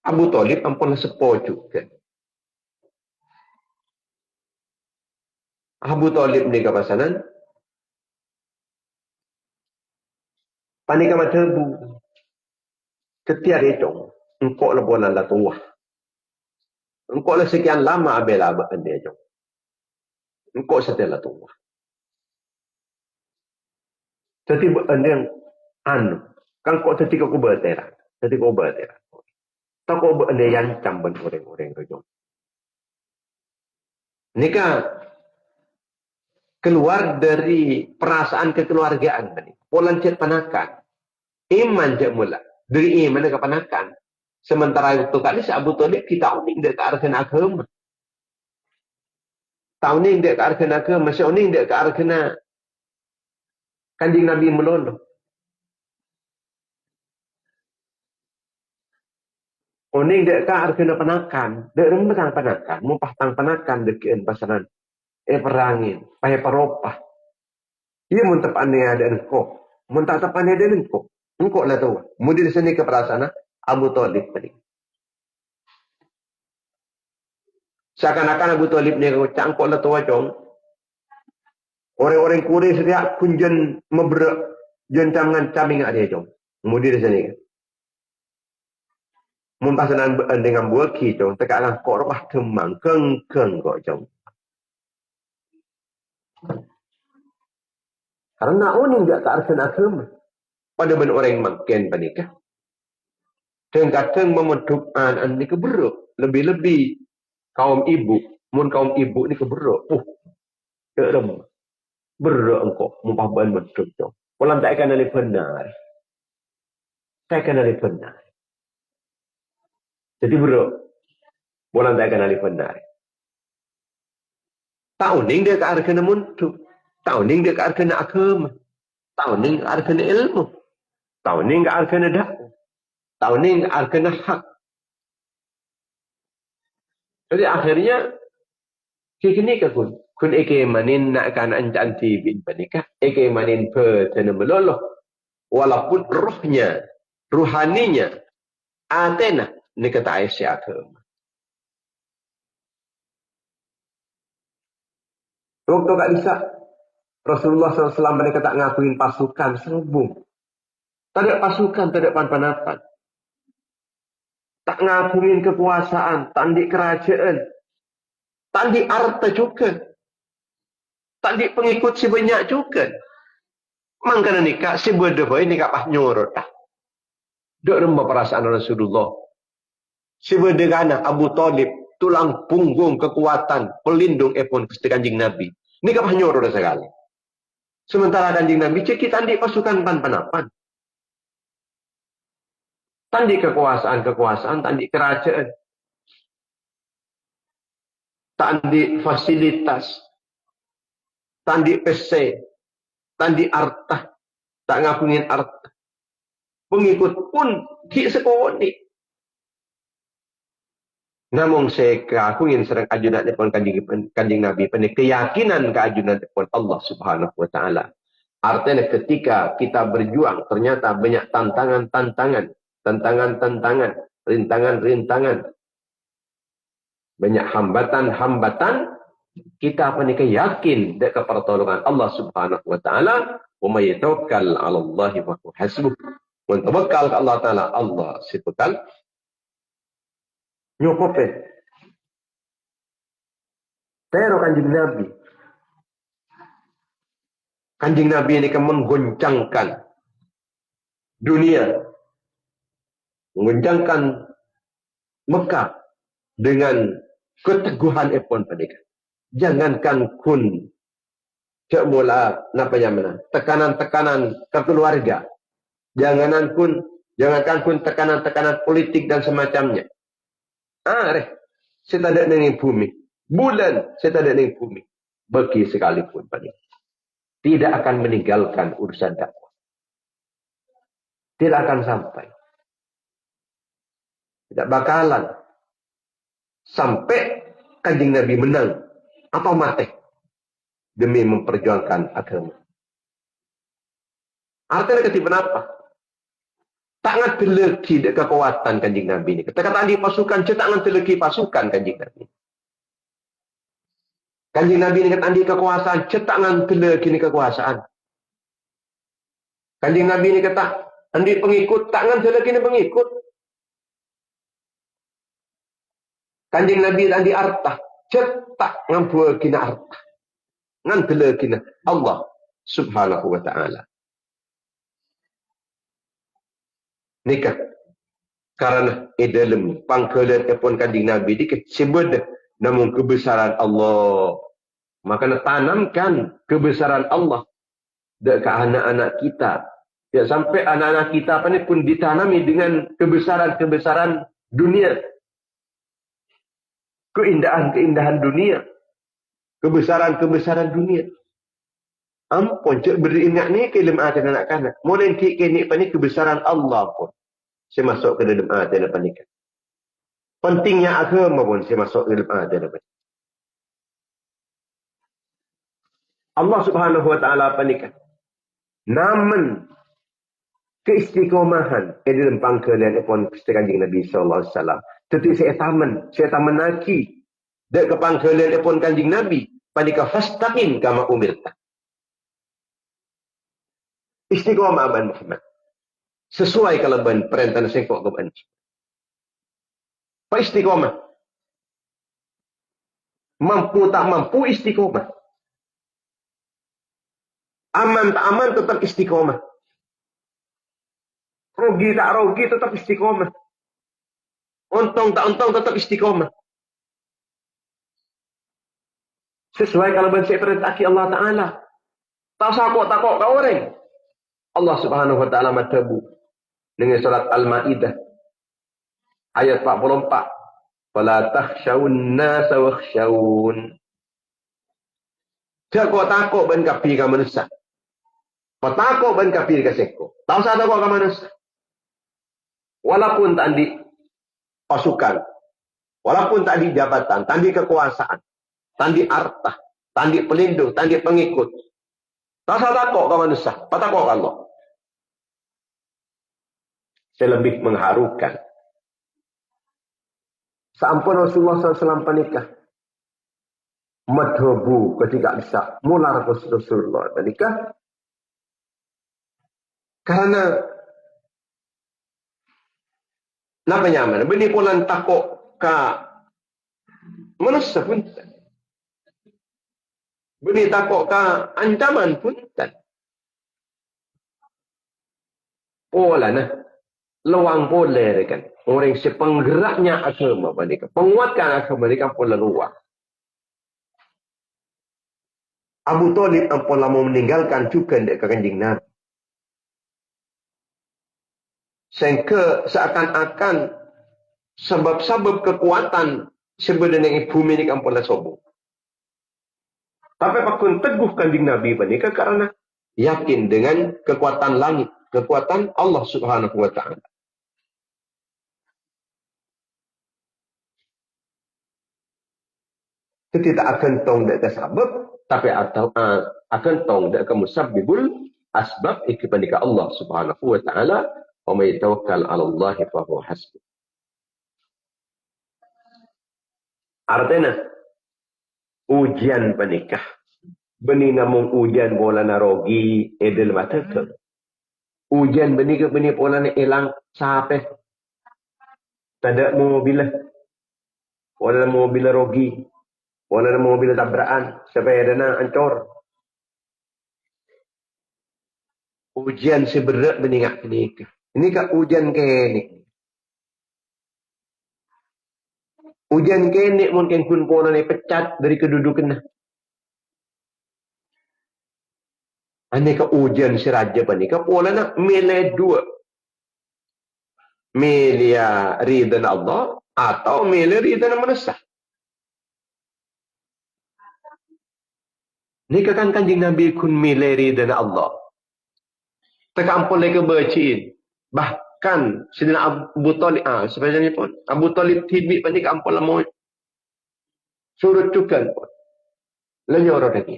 Abu Talib ampunlah sepo juga. Abu Talib ni kapasanan. Panika matebu. Setiap itu. Engkau lebunan lah tua. Engkau lah sekian lama abela dia jom. Engkau setelah tua. Jadi yang anu. Kan kau ketika kau berterak. Ketika kau berterak. Tak kau benda yang campur orang-orang itu. Ini kan keluar dari perasaan kekeluargaan tadi. Polan cek panakan. Iman cek mula. Dari iman ke panakan. Sementara itu kali si Abu Talib kita uning dek ke arah kena agama. Tahu uning dek ke arah kena agama. Masih uning dek ke arah kena Kanjeng Nabi melolo. Oning dek ka kena panakan, dek rembetang panakan, mumpah tang panakan dekian pasaran. Perangin, pahe paropah. Ia mun tepane ada engko, mun tak tepane ada engko. Engko lah tu. Mudi di sini ke perasaan Abu Talib tadi. Seakan-akan Abu Talib ni kata engko lah tu acong. Orang-orang Quraisy dia kunjen mebrek jentangan cabing dia acong. Mudi di sini. Mun pasanan dengan buah kita, tekalah kok rebah kemang, keng kok jauh. Karena uning dia ke arkan agama. Pada ben orang makin panikah. Dan kadang memedukkan ini keberuk. Lebih-lebih kaum ibu. Mun kaum ibu ni keberuk. Kerem. Beruk engkau. Mumpah ben meduk jauh. Walau tak akan ada benar. Tak akan ada benar. Jadi bro, bolan tak kenali benar. Tahu ning dia ke arah kena muncul. Tahu ning dia ke arah kena agama. Tahu ning ke arah kena ilmu. Tahu ning ke arah kena dakwah. Tahu ning ke arah kena hak. Jadi akhirnya, kini ke pun. Kun eke manin nak kan anti bin panikah. Eke manin petana meloloh. Walaupun ruhaninya, atena ni kata Aisyah agama. Waktu tak bisa, Rasulullah SAW mereka tak ngakuin pasukan, serubung. Tak ada pasukan, tak ada pan-panapan. Tak ngakuin kekuasaan, tak ada kerajaan. Tak ada harta juga. Tak ada pengikut sebanyak juga. Mangkana nikah, si berdua nikah pas nyorot. Dok rumah perasaan Rasulullah. Si berdua Abu Talib, tulang punggung kekuatan, pelindung epon ke kanjing Nabi. Nikah pas nyorot sekali. Sementara kanjing Nabi, cek kita di pasukan pan-panapan. Tandi kekuasaan, tandi kerajaan. Tandi fasilitas. Tandi PC, tandi arta, tak ngapungin arta. Pengikut pun ki sekoni. Namun saya ngapungin serang ajunan depan kanjing Nabi, pada keyakinan keajunan depan Allah Subhanahu wa taala. Artinya ketika kita berjuang ternyata banyak tantangan-tantangan, rintangan-rintangan, banyak hambatan-hambatan. Kita yakin dekat pertolongan Allah Subhanahu wa taala, wa may yatawakkal 'ala Allah wa huwa hasbuh. Wa tawakkal ke Allah taala, Allah sebekal nyukup. Pero kanjeng Nabi. Kanjeng Nabi ini kan menggoncangkan dunia. Menggoncangkan Mekah dengan keteguhan epon pendidikan. Jangankan kun cek mula tekanan-tekanan ke keluarga. Jangankan kun tekanan-tekanan politik dan semacamnya. Saya tak ada dengan bumi. Bulan saya tak ada dengan bumi. Bagi sekalipun tidak akan meninggalkan urusan dakwah. Tidak akan sampai. Tidak bakalan sampai kanjeng Nabi menang atau mati demi memperjuangkan agama. Artinya ketiban apa? Tak ngerti lagi kekuatan kanjeng Nabi ini. Kata-kata di pasukan, tak ngerti lagi pasukan kanjeng Nabi. Kanjeng Nabi ini kata di kekuasaan, tak ngerti lagi kekuasaan. Kanjeng Nabi ini kata, andi pengikut, tak ngerti lagi pengikut. Kanjeng Nabi andi artah. Cetak ngampu kina harta. Ngantele kina Allah Subhanahu wa ta'ala. Nikah. Karena dalam pangkalan epon kanjeng Nabi dikit sebut namun kebesaran Allah. Maka tanamkan kebesaran Allah dekat anak-anak kita. Ya sampai anak-anak kita pun ditanami dengan kebesaran-kebesaran dunia. Keindahan-keindahan dunia. Kebesaran-kebesaran dunia. Ampun, cik beringat ni ke dalam hati anak-anak. Mulai kini kebesaran Allah pun. Saya masuk ke dalam hati anak-anak. Pentingnya agama pun saya masuk ke dalam hati anak-anak. Allah Subhanahu wa ta'ala panikah. Namun keistiqomahan ke dalam pangkalan pun kanjeng Nabi sallallahu alaihi wasallam. Tentu saya taman lagi. Dan ke pangkalan pun kanjeng Nabi. Panikah fastaqim kama umirta. Istiqomah Abang Muhammad. Sesuai kalau ban perintah sengkok ke ban. Pak istiqomah. Mampu tak mampu istiqomah. Aman tak aman tetap istiqomah. Rugi tak rugi tetap istiqomah. Untung tak untung tetap istiqomah. Sesuai kalau saya perintah Allah Ta'ala. Tak sakok kau orang. Allah Subhanahu wa ta'ala matabu dengan surat Al-Maidah ayat 44. Fala takhshawun nasa wakhshawun. Jangan takut ban kafir ka manusia. Patakut ban kafir ka seko. Tak usah takut ka manusia. Walaupun tak di pasukan, walaupun tak di jabatan, tak di kekuasaan, tak di harta, Tandik pelindung, tandik pengikut. Tak salah takut ke manusia. Tak takut ke Allah. Saya lebih mengharukan. Sampun Rasulullah SAW panikah. Madhabu ketika bisa. Mular Rasulullah panikah. Karena napa nyaman. Bini pulang takut ke manusia pun. Bini takut ke ancaman pun. Pola nah. Luang boleh kan. Orang sepenggeraknya agama mereka. Penguatkan agama mereka pola luang. Abu Talib ampun lama meninggalkan juga dari kanjeng Nabi. Sehingga seakan-akan sebab-sebab kekuatan sebenarnya bumi ini ampun sombong. Tapi pakun teguh kanjeng Nabi mereka karena yakin dengan kekuatan langit, kekuatan Allah Subhanahu wa taala. Tidak akan tong dak sebab tapi atau akan tong dak musabbibul asbab kepada Allah Subhanahu wa taala wa may tawakkal 'ala Allah fa huwa hasbuh. Artinya ujian penikah beni namung ujian bola narogi edel matakel. Ujian beni ke beni pola ni hilang sampai tidak mau bila wala mau bila rogi wala mau bila tabrakan sampai dana ancor. Ujian seberat meningak nikah. Ini kak ujian kene. Ujian kene mungkin pun pola ni pecat dari kedudukan. Ini kak ujian si raja panika pola nak milih dua. Milih ridha Allah atau milih ridha manusia. Ni kan kanjeng Nabi kun milih ridha Allah. Tak ampun lagi berciin. Bahkan Sayyidina Abu Talib sebenarnya pun Abu Talib tibi panik ampun lama surut juga pun. Lenyor lagi.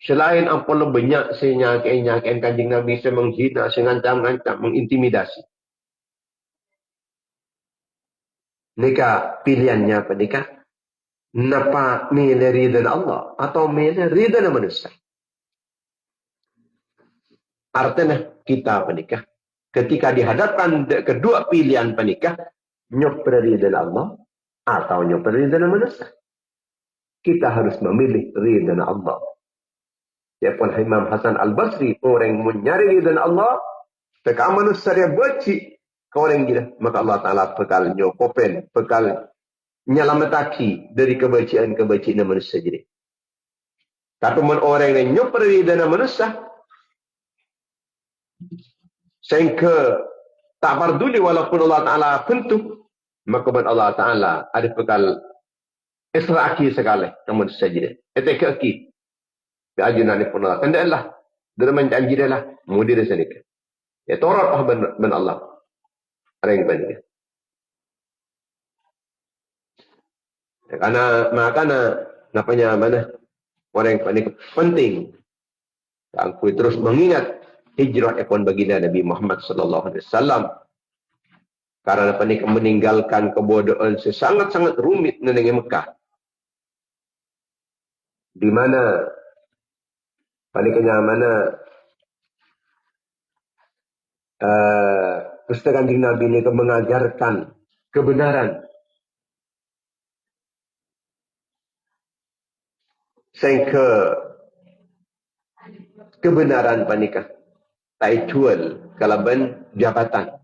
Selain ampun banyak senyakin kanjeng Nabi saya menghina, mengancam, mengintimidasi. Nikah pilihannya apa nikah? Napa milih ridha Allah atau milih ridha manusia? Artinya kita menikah. Ketika dihadapkan kedua pilihan penikah, nyoper ridha Allah atau nyoper ridha manusia. Kita harus memilih ridha Allah. Ya pun Imam Hasan Al-Basri, orang mencari ridha Allah, teka manusia yang benci ke orang gila, maka Allah Ta'ala bekal nyokopen, bekal nyelamataki dari kebencian-kebencian manusia jadi. Tapi orang yang nyoper ridha manusia, sehingga tak peduli walaupun Allah Ta'ala bentuk, maka Allah Ta'ala ada bekal isra'aki sekali namun saja. Itu kaki. Keajunan pun Allah. Kendaklah. Dalam janji dia lah. Mudir senikah. Ya Taurat ben Allah. Ada yang banyak. Karena makanya napanya mana orang yang paling penting. Aku terus mengingat hijrah ekon baginda Nabi Muhammad sallallahu alaihi wasallam. Karena panik meninggalkan kebodohan sangat-sangat rumit di Mekah. Di mana paniknya mana Ustaz Kanjeng Nabi ini mengajarkan kebenaran. Sehingga kebenaran panikah tak jual kalaban jabatan.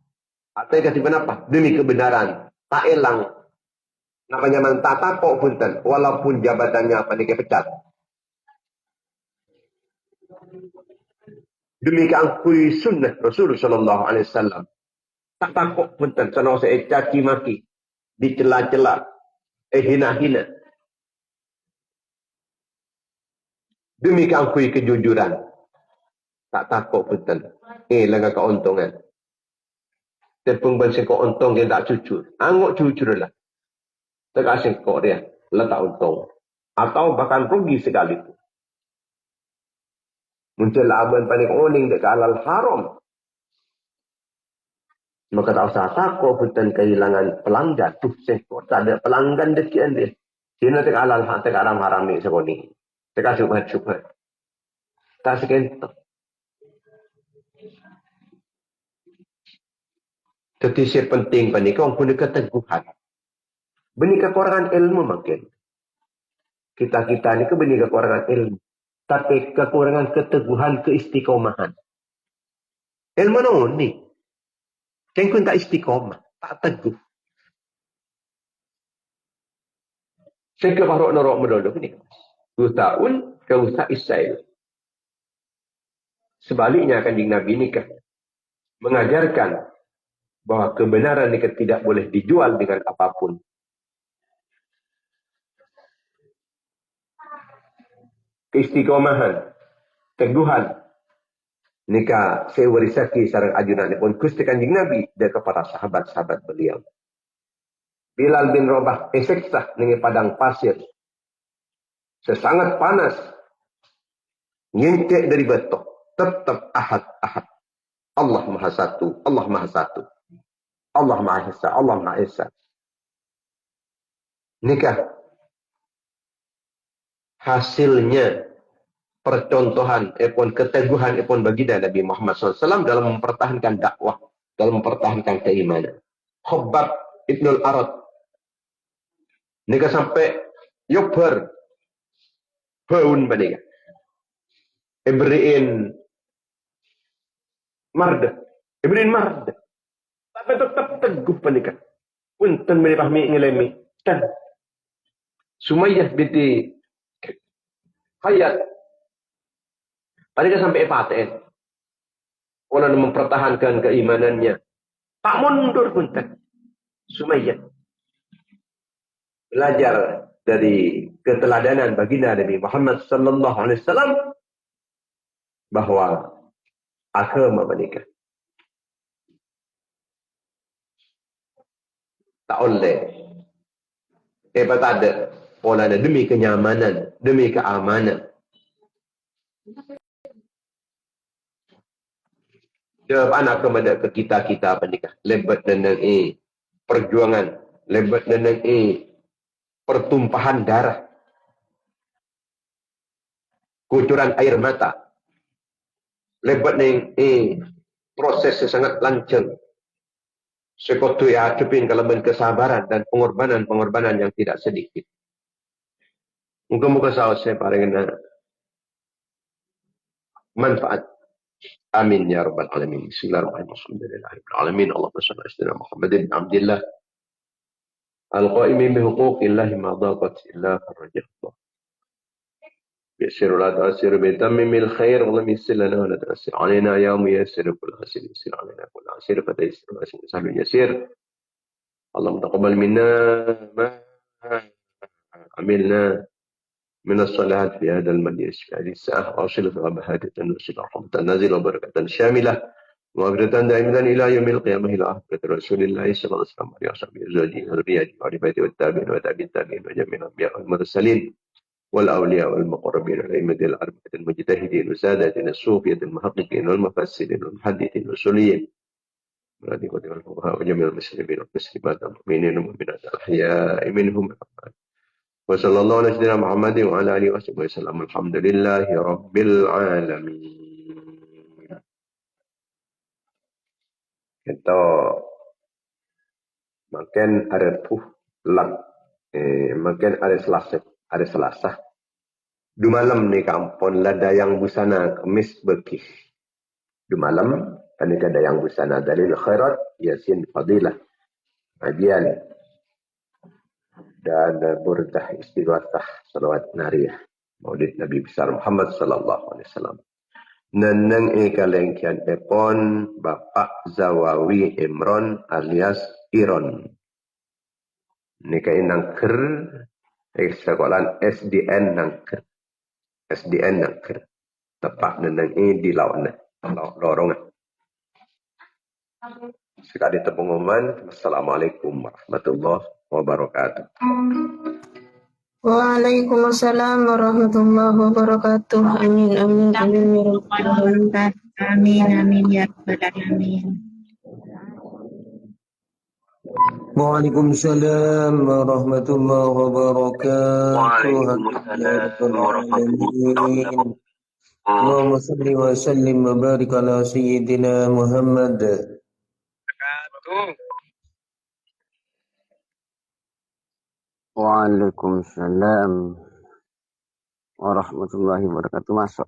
Atau kata apa? Demi kebenaran tak elang. Namanya man tak takok punten walaupun jabatannya panikah pecat. Demi keangkui sunnah Rasulullah sallallahu alaihi wasallam. Tak takok punten sono saya caci maki, dicela-cela, hina-hina. Demi keangkui kejujuran. Tak takut punten. Langkah keuntungan. Tepung bensin kau untung dia tak jujur. Anggap jujur lah. Tak kasih kau dia. Letak untung. atau bahkan rugi sekalipun. Muncul aban paling oning dekat alal haram. Maka tak usah takut hutan kehilangan pelanggan. Tuh, tak ada pelanggan dekian dia. Dia nak alal haram ni sekali. Teka syubhat. Tak sekentok. Ketisir penting panik kau guna keteguhan. Benih kekurangan ilmu makin. Kita ni benih kekurangan ilmu. Tapi kekurangan keteguhan keistiqomahan. Ilmu ni. Kengkun tak istiqomah. Tak teguh. Saya kebarok norok menolak ni. 2 tahun kau tak Israel. Sebaliknya kanjeng Nabi nikah. Mengajarkan bahwa kebenaran ini tidak boleh dijual dengan apapun. Keistiqomahan, teguhan. Nika saya warisaki sarang ajunan pun Gusti Kanjeng Nabi dan kepada sahabat-sahabat beliau. Bilal bin Rabah eseksah dengan padang pasir. Sesangat panas. Ngintik dari betok. Tetap ahad. Allah Maha Satu. Allah Maha Satu. Allah Maha Esa. Allah Maha Esa. Nikah. Hasilnya percontohan keteguhan baginda Nabi Muhammad SAW dalam mempertahankan dakwah, dalam mempertahankan keimanan. Khabbab Ibnul Arad nikah sampai Yukbar Haun banika Ibrahim Marda tapi tetap teguh banika punten menipahmi ngelemi dan Sumayyah binti Hayat mereka sampai paten. Orang mempertahankan keimanannya. Tak mundur pun tak. Sumayyah. Belajar dari keteladanan baginda Nabi Muhammad sallallahu alaihi wasallam bahwa agama menikah. Tak oleh. Tak ada. Pola demi kenyamanan, demi keamanan. Jawapan kepada ke kita menikah. Lebat dan perjuangan. Lebat dan pertumpahan darah. Kucuran air mata. Lebat dan proses sangat lancang. Sekutu ya hadapin kelebihan kesabaran dan pengorbanan yang tidak sedikit. Muka-muka saya paling manfaat. Amin ya rabbal alamin. Bismillahirrahmanirrahim. Allahumma shalli ala sayyidina Muhammadin abdillah al-qa'imin bi huquqillahi ma daqat illa farajah. Yassir la ta'sir bi tammimil khair wa lam yassir lana wa la ta'sir alaina ya muyassir kull hasir yassir alaina kull hasir fa tayassir wa sahlu yassir. Allahumma taqabbal minna ma amilna من الصلاة في هذا المجلس في هذه الساعة وأصل وبهادة وصل رحمة نازل وبركة شاملة ومغفرة دائمة إلى يوم القيامة إلى آخرة رسول الله صلى الله عليه وسلم وعلى أصحابه وزوجه وذريته وآل بيته والتابعين وتابعين التابعين وجميع الأنبياء والمرسلين والأولياء والمقربين والأئمة الأربعة المجتهدين وسادتنا الصوفية المحققين والمفسرين والمحدثين والأصوليين والفقهاء وجميع المسلمين والمسلمات المؤمنين والمؤمنات الأحياء منهم وصلى الله على سيدنا محمد وعلى آله وصحبه وسلم. الحمدلله رب العالمين. Kita makin hari lang, makin hari Selasa. Du malam ni kampun lada yang busana kemis bekih. Du malam kan ada yang busana dalil khairat yasin fadilah. Ajian dan burdah istighosah salawat nariyah maulid Nabi besar Muhammad sallallahu alaihi wasallam. Neneng kalengkian epon Bapak Zawawi Imron alias Iron. Nika nangker sekolahan SDN nangker. Tepat neneng di lawan lorong. Sekali pengumuman. Assalamualaikum warahmatullahi wabarakatuh. Waalaikumsalam warahmatullahi wabarakatuh. Amin, amin, amin, ya rabbal alamin. Amin, amin, ya rabbal alamin. Waalaikumsalam warahmatullahi wabarakatuh. Waalaikumsalam warahmatullahi Alamin. wabarakatuh. Allahumma salli wa sallim wa barik ala sayyidina Muhammad. Waalaikumsalam warahmatullahi wabarakatuh. Masuk.